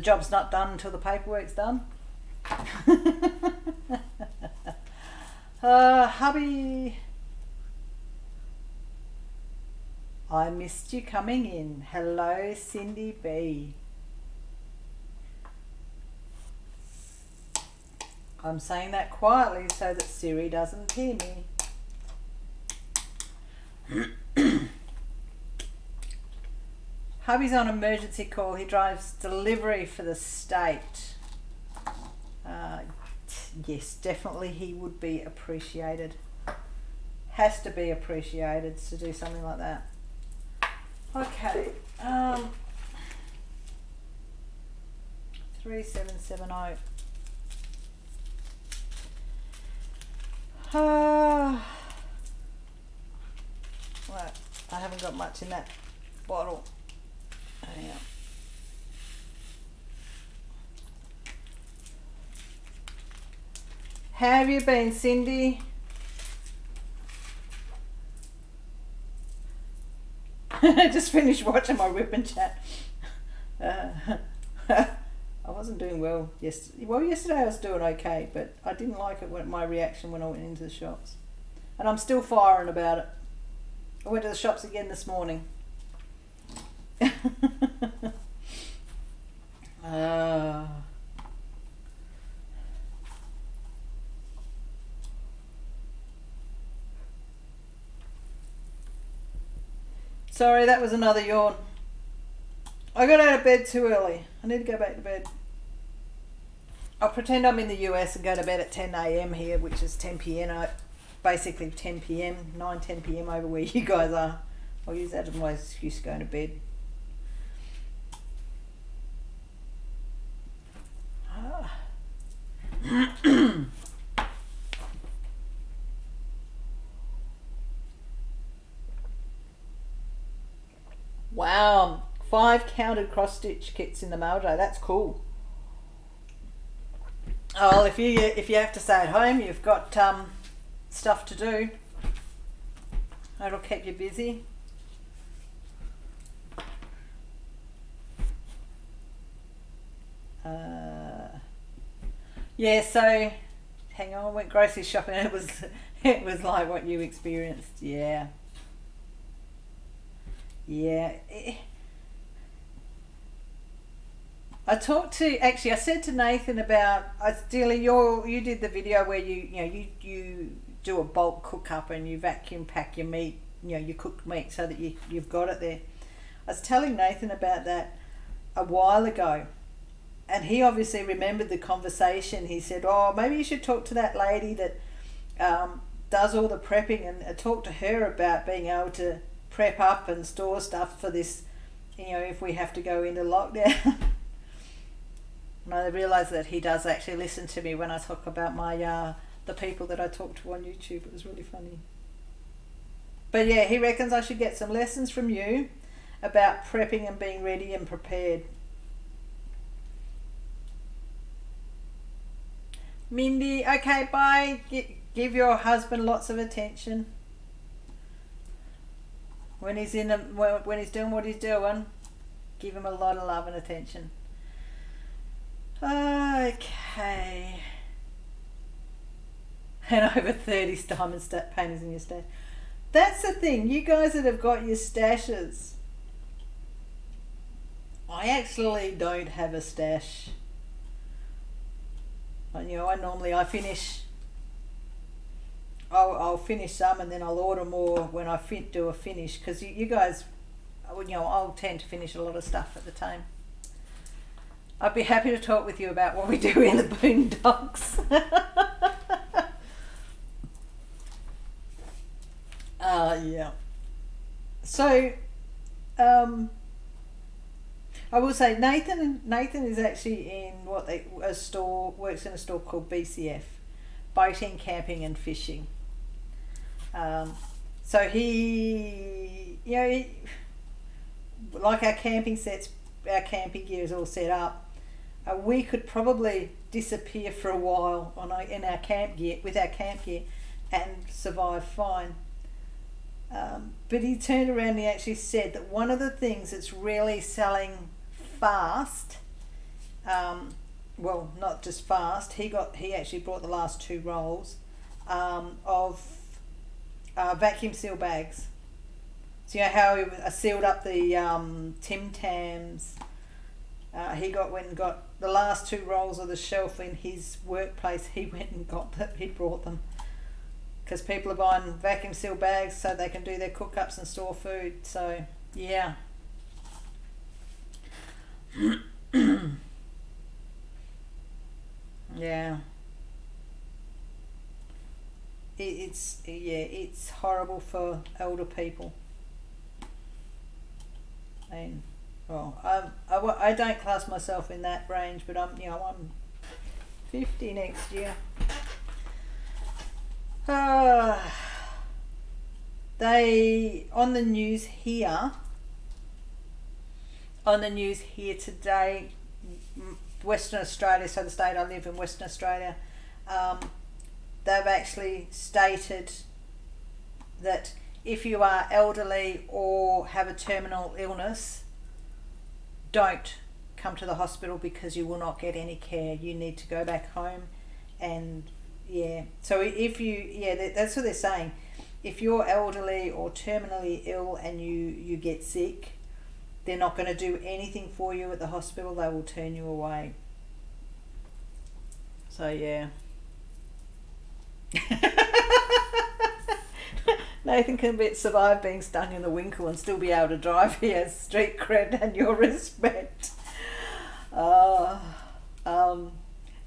job's not done until the paperwork's done. Hubby, I missed you coming in. Hello, Cindy B. I'm saying that quietly so that Siri doesn't hear me. Hubby's on emergency call. He drives delivery for the state. Yes, definitely he would be appreciated. Has to be appreciated to do something like that. Okay. 3770. Well, I haven't got much in that bottle. Yeah. How have you been, Cindy? I just finished watching my Whip and Chat. I wasn't doing well yesterday. Well, yesterday I was doing okay, but I didn't like it my reaction when I went into the shops. And I'm still firing about it. I went to the shops again this morning. Sorry, that was another yawn. I got out of bed too early. I need to go back to bed. I'll pretend I'm in the US and go to bed at 10 a.m. here, which is 10 p.m. Basically 10 p.m., 10 p.m. over where you guys are. I'll use that as my excuse going to bed. Wow, 5 counted cross stitch kits in the mail today. That's cool. Oh, well, if you have to stay at home, you've got stuff to do. That'll keep you busy. Yeah, so hang on, went grocery shopping. It was like what you experienced. Yeah. I said to Nathan about, you did the video where you do a bulk cook up and you vacuum pack your meat, your cooked meat so that you've got it there. I was telling Nathan about that a while ago, and he obviously remembered the conversation. He said, oh, maybe you should talk to that lady that does all the prepping and talk to her about being able to prep up and store stuff for this, if we have to go into lockdown. And I realised that he does actually listen to me when I talk about my the people that I talk to on YouTube. It was really funny. But yeah, he reckons I should get some lessons from you about prepping and being ready and prepared. Mindy, okay, bye. Give your husband lots of attention. When he's when he's doing what he's doing, give him a lot of love and attention. Okay. And over 30 diamond paintings in your stash. That's the thing, you guys that have got your stashes. I actually don't have a stash. I finish. I'll finish some and then I'll order more when I do a finish, because you guys, I'll tend to finish a lot of stuff at the time. I'd be happy to talk with you about what we do in the boondocks. Yeah. So, I will say Nathan is actually in works in a store called BCF, Boating, Camping and Fishing. So he like our camping sets, our camping gear is all set up. We could probably disappear for a while in our camp gear, with our camp gear, and survived fine. But he turned around and he actually said that one of the things that's really selling fast, well, not just fast, he actually brought the last 2 rolls of vacuum seal bags. So you know how I sealed up the Tim Tams. He went and got the last 2 rolls of the shelf in his workplace. He went and got that. He brought them because people are buying vacuum seal bags so they can do their cook-ups and store food. So yeah. Yeah. It's horrible for elder people. And well, I don't class myself in that range, but I'm 50 next year. They on the news here today, Western Australia, so the state I live in, Western Australia, they've actually stated that if you are elderly or have a terminal illness, don't come to the hospital because you will not get any care. You need to go back home. And so if you, that's what they're saying. If you're elderly or terminally ill and you get sick, they're not going to do anything for you at the hospital. They will turn you away. So yeah. Nathan can survive being stung in the winkle and still be able to drive. He has street cred and your respect.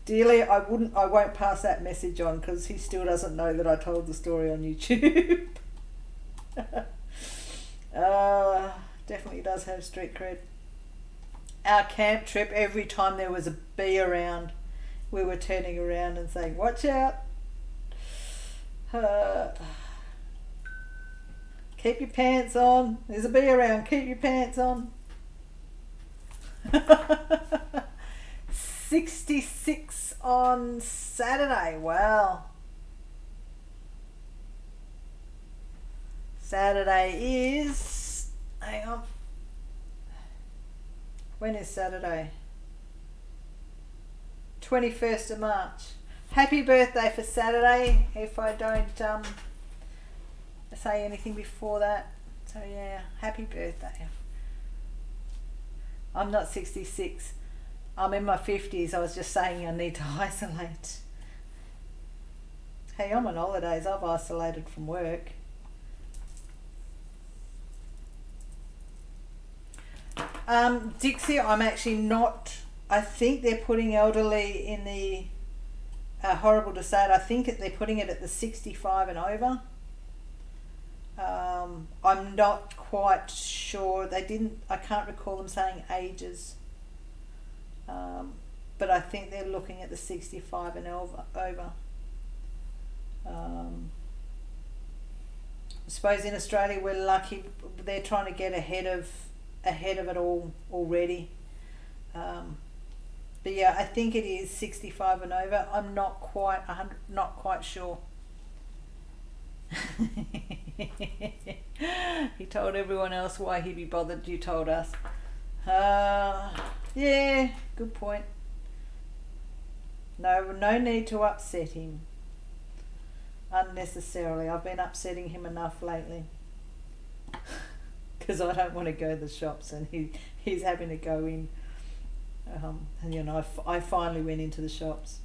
Dearly, I won't pass that message on because he still doesn't know that I told the story on YouTube. Definitely does have street cred. Our camp trip, every time there was a bee around, we were turning around and saying, "Watch out! Keep your pants on. There's a bee around. Keep your pants on." 66 on Saturday. Wow. Saturday is... Hang on. When is Saturday? 21st of March. Happy birthday for Saturday, if I don't say anything before that. So yeah, happy birthday. I'm not 66. I'm in my 50s. I was just saying I need to isolate. Hey, I'm on holidays. I've isolated from work. Dixie, I'm actually not... I think they're putting elderly in the... horrible to say it, I think they're putting it at the 65 and over. I'm not quite sure. I can't recall them saying ages. But I think they're looking at the 65 and over. I suppose in Australia we're lucky. They're trying to get ahead of it all already. But yeah, I think it is 65 and over. I'm not quite sure. He told everyone else why he'd be bothered. You told us. Yeah, good point. No need to upset him unnecessarily. I've been upsetting him enough lately because I don't want to go to the shops and he's having to go in. And I finally went into the shops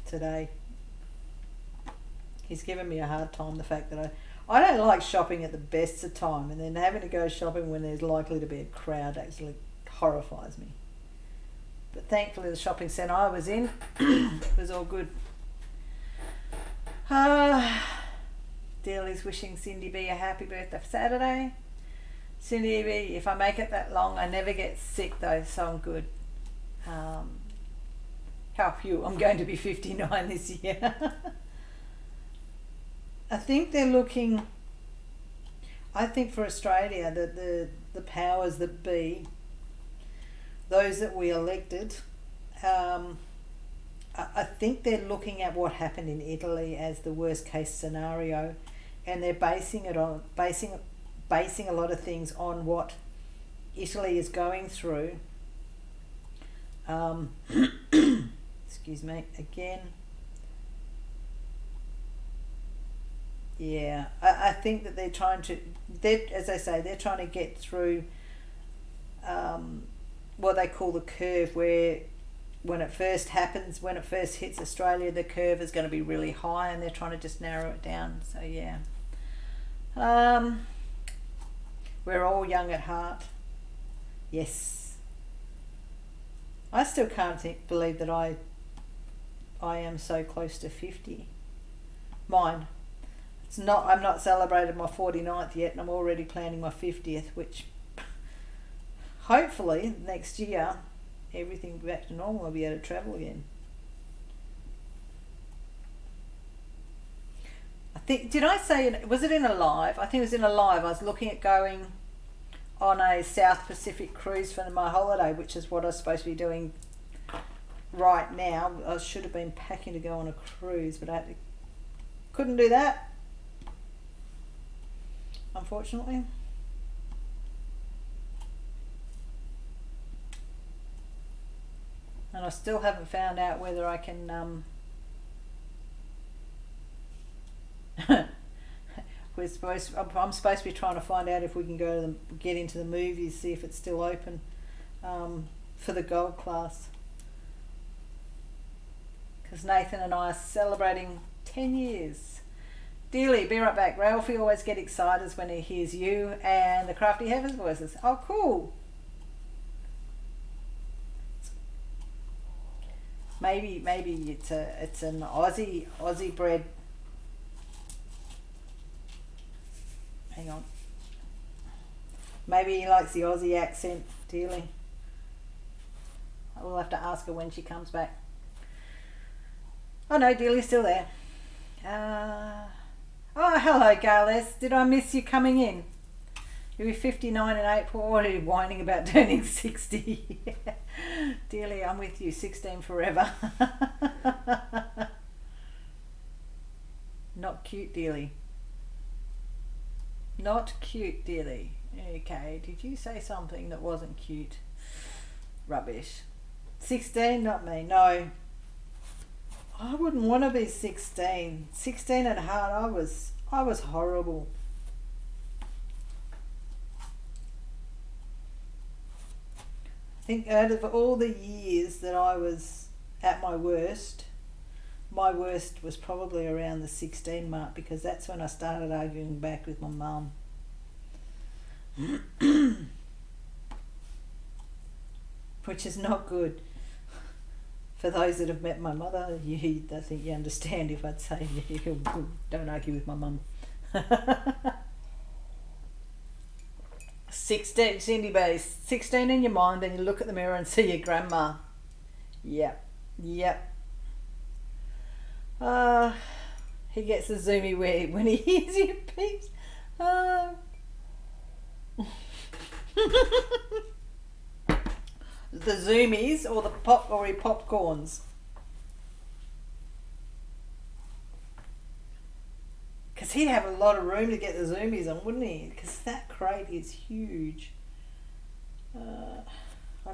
today. He's given me a hard time, the fact that I don't like shopping at the best of time, and then having to go shopping when there's likely to be a crowd actually horrifies me. But thankfully the shopping centre I was in was all good. Dealey's wishing Cindy B a happy birthday for Saturday. Cindy B, if I make it that long, I never get sick though, so I'm good. How few? I'm going to be 59 this year. I think they're looking... I think for Australia, the powers that be, those that we elected, I think they're looking at what happened in Italy as the worst case scenario, and they're basing a lot of things on what Italy is going through. Excuse me again. Yeah, I think that as I say, they're trying to get through what they call the curve, where when it first hits Australia, the curve is going to be really high, and they're trying to just narrow it down. So yeah, we're all young at heart. Yes, I still can't believe that I am so close to 50. Mine. I'm not celebrated my 49th yet, and I'm already planning my 50th, which hopefully next year everything back to normal, I'll be able to travel again. I think, did I say, was it in a live? I think it was in a live. I was looking at going on a South Pacific cruise for my holiday, which is what I was supposed to be doing right now. I should have been packing to go on a cruise, but couldn't do that, unfortunately. And I still haven't found out whether I can I'm supposed to be trying to find out if we can get into the movies, see if it's still open for the gold class, because Nathan and I are celebrating 10 years. Dearly, be right back. Ralphie always gets excited when he hears you and the Crafty Heavens voices. Oh, cool. Maybe it's an Aussie bred. Hang on. Maybe he likes the Aussie accent, Dearly. We'll have to ask her when she comes back. Oh no, Dearly's still there. Oh, hello, Garles. Did I miss you coming in? You'll be 59 in April. What are you whining about turning 60? Dearly, I'm with you. 16 forever. Not cute, Dearly. Not cute, Dearly. Okay, did you say something that wasn't cute? Rubbish. 16, not me. No. I wouldn't want to be 16. 16 at heart, I was horrible. I think out of all the years that I was at my worst was probably around the 16 mark, because that's when I started arguing back with my mum. Which is not good. For those that have met my mother, I think you understand if I'd say don't argue with my mum. 16, Cindy Base. 16 in your mind, then you look at the mirror and see your grandma. Yep. He gets a zoomy when he hears you, peeps. The zoomies or the popcorns. Because he'd have a lot of room to get the zoomies on, wouldn't he? Because that crate is huge. I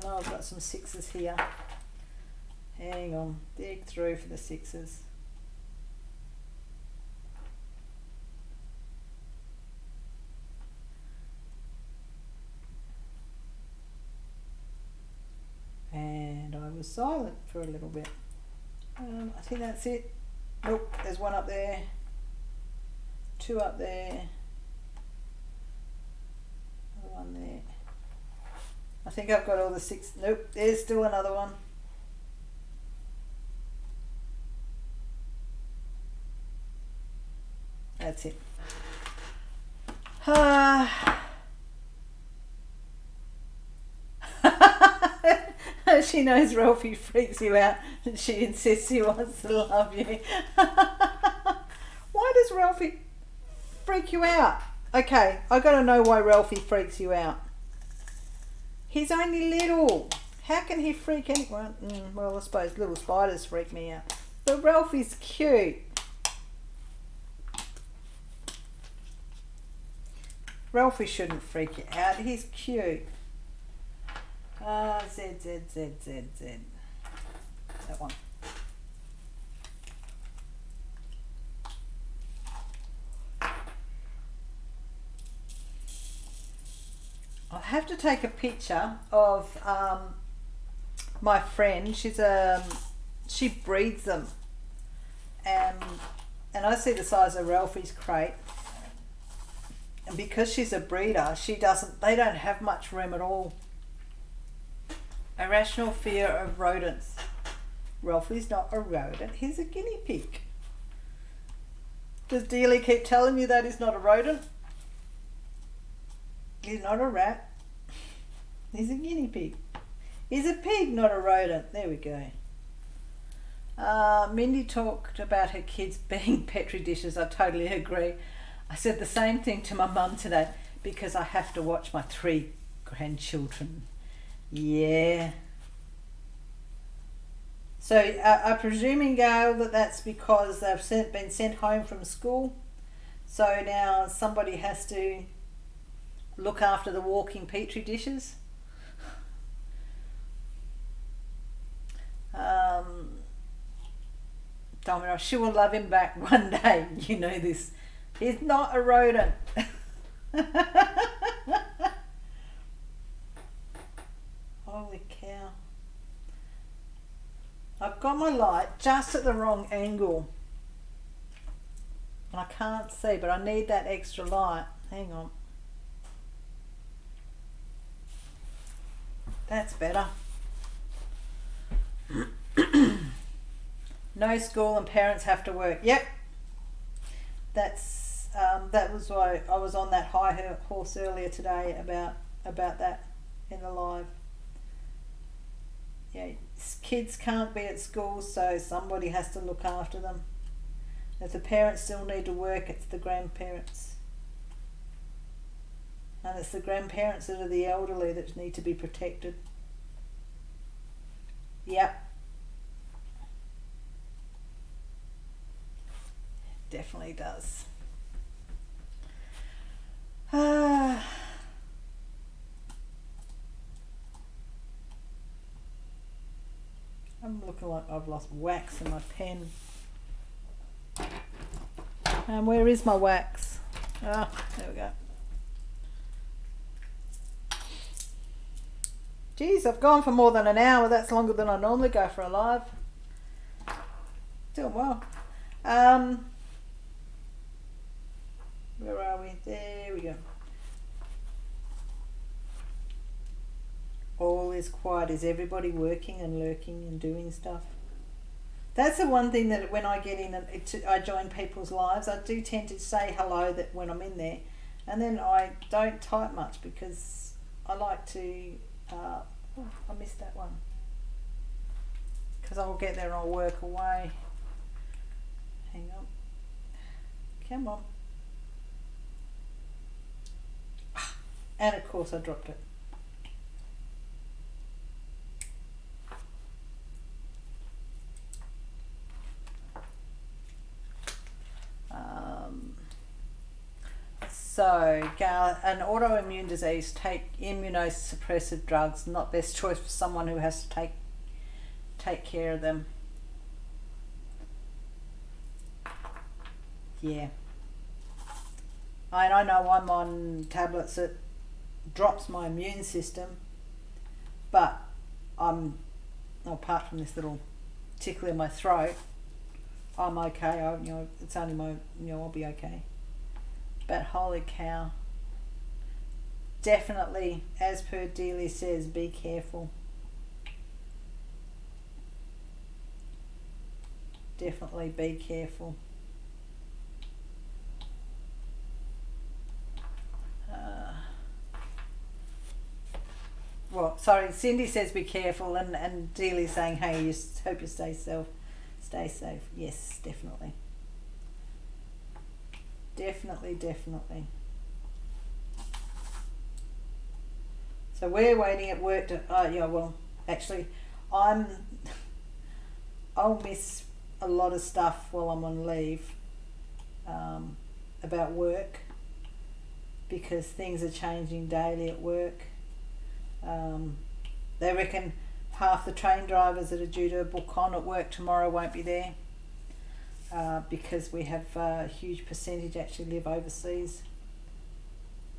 know I've got some sixes here. Hang on, dig through for the sixes. And I was silent for a little bit. I think that's it. Nope, there's one up there. Two up there. Another one there. I think I've got all the six. Nope, there's still another one. That's it. She knows Ralphie freaks you out and she insists he wants to love you. Why does Ralphie freak you out? Okay, I gotta know why Ralphie freaks you out. He's only little. How can he freak anyone? Well, I suppose little spiders freak me out. But Ralphie's cute. Ralphie shouldn't freak you out. He's cute. Z. That one. I'll have to take a picture of my friend. She breeds them, and I see the size of Ralphie's crate. And because she's a breeder, they don't have much room at all. Irrational fear of rodents. Ralphie's not a rodent, he's a guinea pig. Does Dealey keep telling you that he's not a rodent? He's not a rat. He's a guinea pig. He's a pig, not a rodent. There we go. Mindy talked about her kids being petri dishes. I totally agree. I said the same thing to my mum today because I have to watch my 3 grandchildren. Yeah. So I'm presuming, Gail, that's because they've been sent home from school. So now somebody has to look after the walking petri dishes. Domino, she will love him back one day. You know this. He's not a rodent. Holy cow. I've got my light just at the wrong angle. And I can't see, but I need that extra light. Hang on. That's better. No school and parents have to work. Yep. That was why I was on that high horse earlier today about that in the live. Yeah, kids can't be at school, so somebody has to look after them. If the parents still need to work, it's the grandparents. And it's the grandparents that are the elderly that need to be protected. Yep. Definitely does. I'm looking like I've lost wax in my pen. And where is my wax? Ah, there we go. Geez, I've gone for more than an hour. That's longer than I normally go for a live. Doing well. Where are we? There we go. All is quiet. Is everybody working and lurking and doing stuff? That's the one thing that when I get in and I join people's lives, I do tend to say hello that when I'm in there, and then I don't type much because I like to. I missed that one because I'll get there and I'll work away. Hang on. Come on. And of course I dropped it. So, an autoimmune disease, take immunosuppressive drugs, not best choice for someone who has to take care of them. Yeah. I know I'm on tablets that drops my immune system, but apart from this little tickle in my throat, I'm okay. It's only I'll be okay. But holy cow. Definitely, as per Dealey says, be careful. Definitely be careful. Well, sorry, Cindy says be careful, and Dealey's saying, hey, you hope you stay safe. Yes, definitely. Definitely. So we're waiting at work to, Actually, I'll miss a lot of stuff while I'm on leave about work, because things are changing daily at work. They reckon half the train drivers that are due to book on at work tomorrow won't be there, because we have a huge percentage actually live overseas.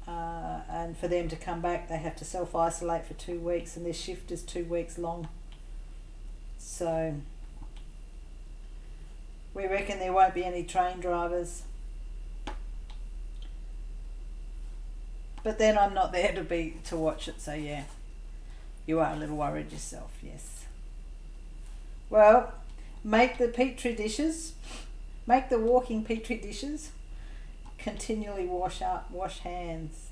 And for them to come back, they have to self-isolate for 2 weeks, and their shift is 2 weeks long. So we reckon there won't be any train drivers. But then I'm not there to watch it, so yeah, you are a little worried yourself, yes. Well, make the petri dishes, make the walking petri dishes, continually wash hands.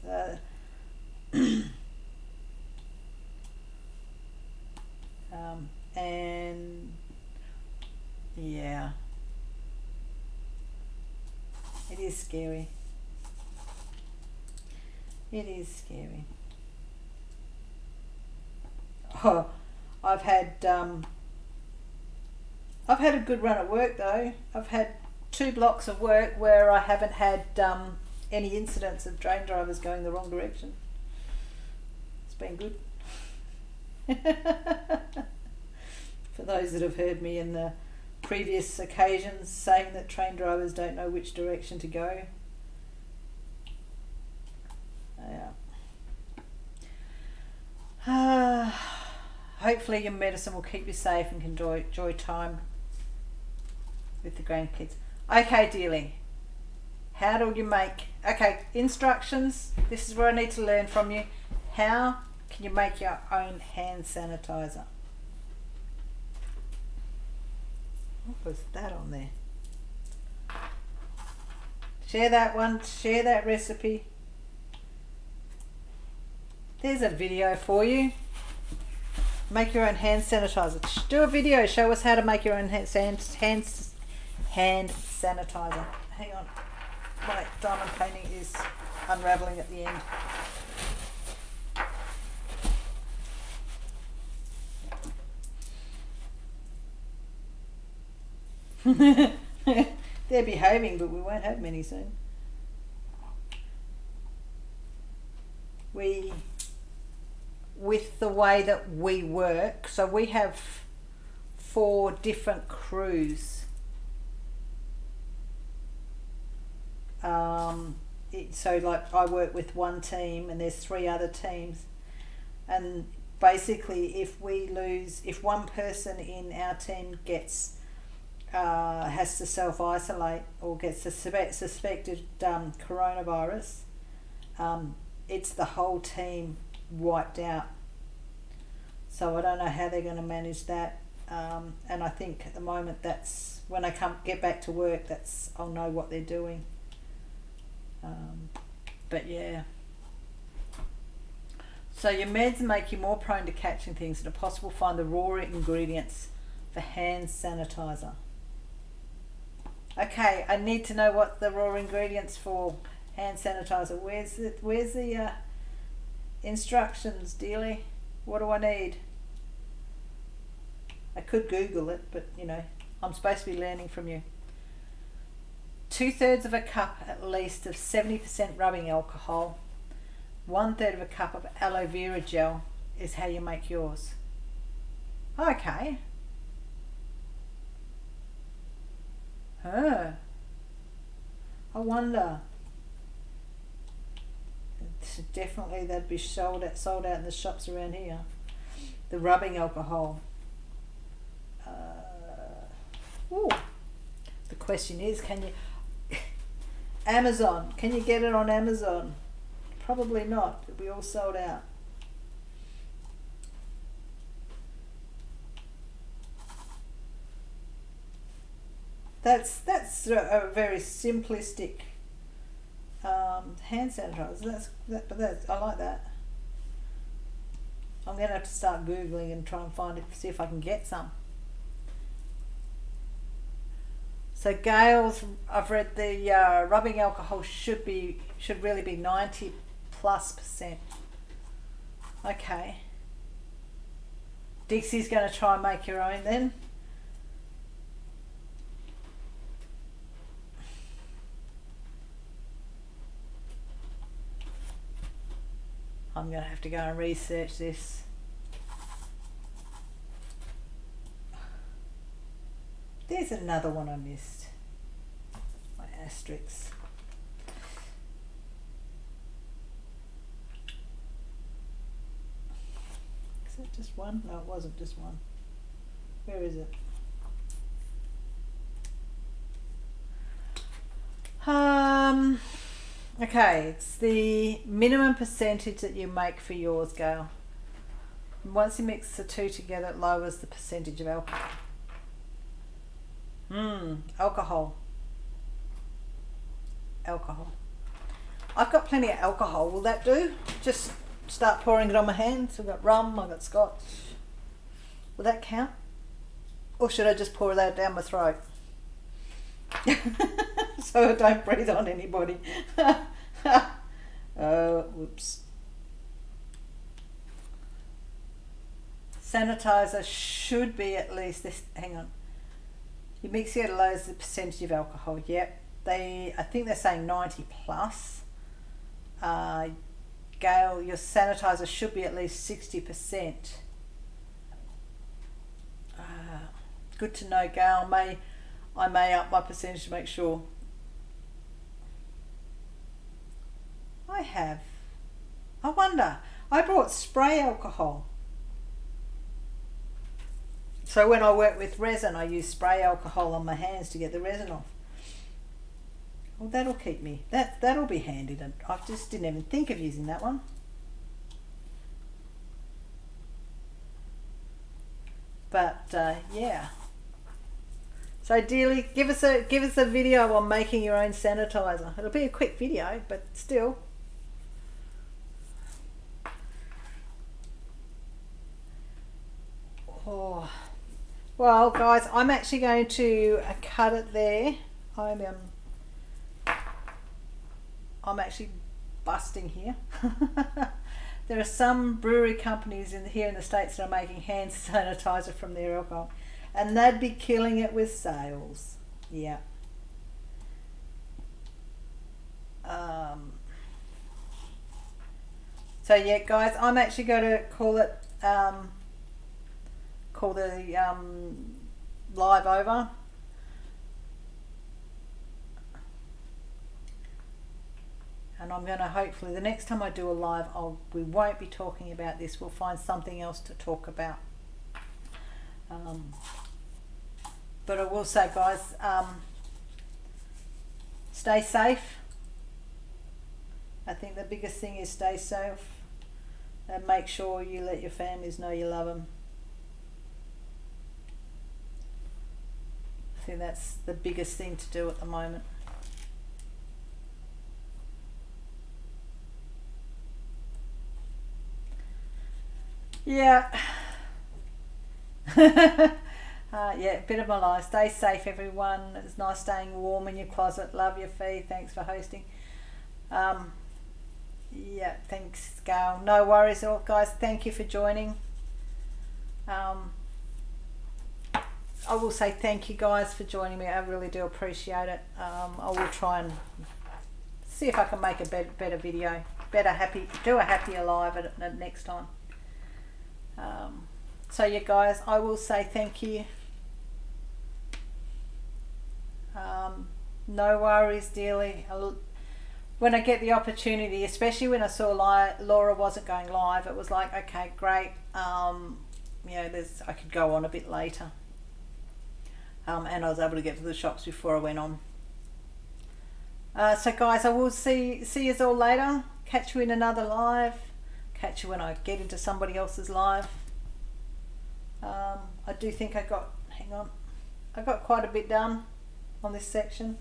And yeah, it is scary. It is scary. Oh, I've had a good run at work though. I've had 2 blocks of work where I haven't had any incidents of train drivers going the wrong direction. It's been good. For those that have heard me in the previous occasions saying that train drivers don't know which direction to go. Yeah. Hopefully your medicine will keep you safe and can enjoy time with the grandkids. Okay, dearly. How do you make... Okay, instructions. This is where I need to learn from you. How can you make your own hand sanitizer? What was that on there? Share that one. Share that recipe. There's a video for you. Make your own hand sanitizer. Do a video. Show us how to make your own hand sanitizer. Hang on. My diamond painting is unraveling at the end. They're behaving, but we won't have many soon. With the way that we work, so we have 4 different crews. So like I work with one team and there's 3 other teams, and basically if one person in our team has to self-isolate or gets suspected coronavirus, it's the whole team wiped out. So I don't know how they're going to manage that, and I think at the moment that's when I get back to work, I'll know what they're doing. But yeah, so your meds make you more prone to catching things that are possible. Find the raw ingredients for hand sanitizer. Okay, I need to know what the raw ingredients for hand sanitizer. Where's the instructions, dearie? What do I need? I could Google it, but you know, I'm supposed to be learning from you. 2/3 of a cup at least of 70% rubbing alcohol. 1/3 of a cup of aloe vera gel is how you make yours. Okay. I wonder. Definitely that'd be sold out in the shops around here. The rubbing alcohol. The question is, can you... Amazon. Can you get it on Amazon? Probably not. It'll be all sold out. That's a very simplistic hand sanitizer. I like that. I'm going to have to start Googling and try and find it, see if I can get some. So Gail's, I've read the rubbing alcohol should really be 90+%. Okay. Dixie's going to try and make your own then. I'm going to have to go and research this. There's another one I missed. My asterisks. Is that just one? No, it wasn't just one. Where is it? Okay, it's the minimum percentage that you make for yours, Gail. Once you mix the two together, it lowers the percentage of alcohol. Alcohol. Alcohol. I've got plenty of alcohol. Will that do? Just start pouring it on my hands. I've got rum, I've got scotch. Will that count? Or should I just pour that down my throat? So I don't breathe on anybody. Oh, whoops. Sanitizer should be at least this. Hang on. You mix it, it lowers the percentage of alcohol. Yep. I think they're saying 90 plus. Gail, your sanitizer should be at least 60%. Good to know, Gail. I may up my percentage to make sure. I have. I wonder. I brought spray alcohol. So when I work with resin, I use spray alcohol on my hands to get the resin off. Well, that'll keep me. That'll be handy. I just didn't even think of using that one. But yeah. So Dealey, give us a video on making your own sanitizer. It'll be a quick video, but still. Oh. Well, guys, I'm actually going to cut it there. I'm actually busting here. There are some brewery companies here in the States that are making hand sanitizer from their alcohol, and they'd be killing it with sales. Yeah. So yeah, guys, I'm actually going to call the live over. And I'm going to hopefully, the next time I do a live, we won't be talking about this. We'll find something else to talk about. But I will say, guys, stay safe. I think the biggest thing is stay safe. And make sure you let your families know you love them. I think that's the biggest thing to do at the moment. Yeah. Yeah, bit of my life. Stay safe, everyone. It's nice staying warm in your closet. Love your Fee. Thanks for hosting. Yeah, thanks, Gail. No worries, all guys. Thank you for joining. I will say thank you, guys, for joining me. I really do appreciate it. I will try and see if I can make a better video, do a happier live at next time. So yeah, guys, I will say thank you. No worries, dearly. When I get the opportunity, especially when I saw Laura wasn't going live, it was like, okay, great. You know, I could go on a bit later. And I was able to get to the shops before I went on. So guys, I will see you all later. Catch you in another live. Catch you when I get into somebody else's live. I do think I got quite a bit done on this section.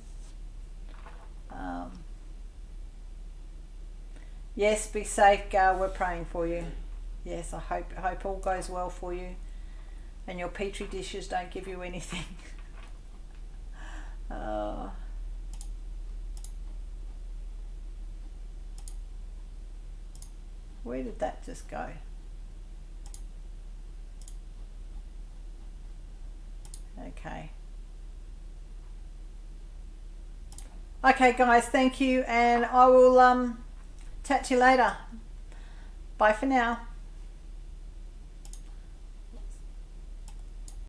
Yes, be safe, Gail. We're praying for you. Yes, I hope all goes well for you, and your petri dishes don't give you anything. Where did that just go? Okay. Okay, guys, thank you, and I will chat to you later. Bye for now.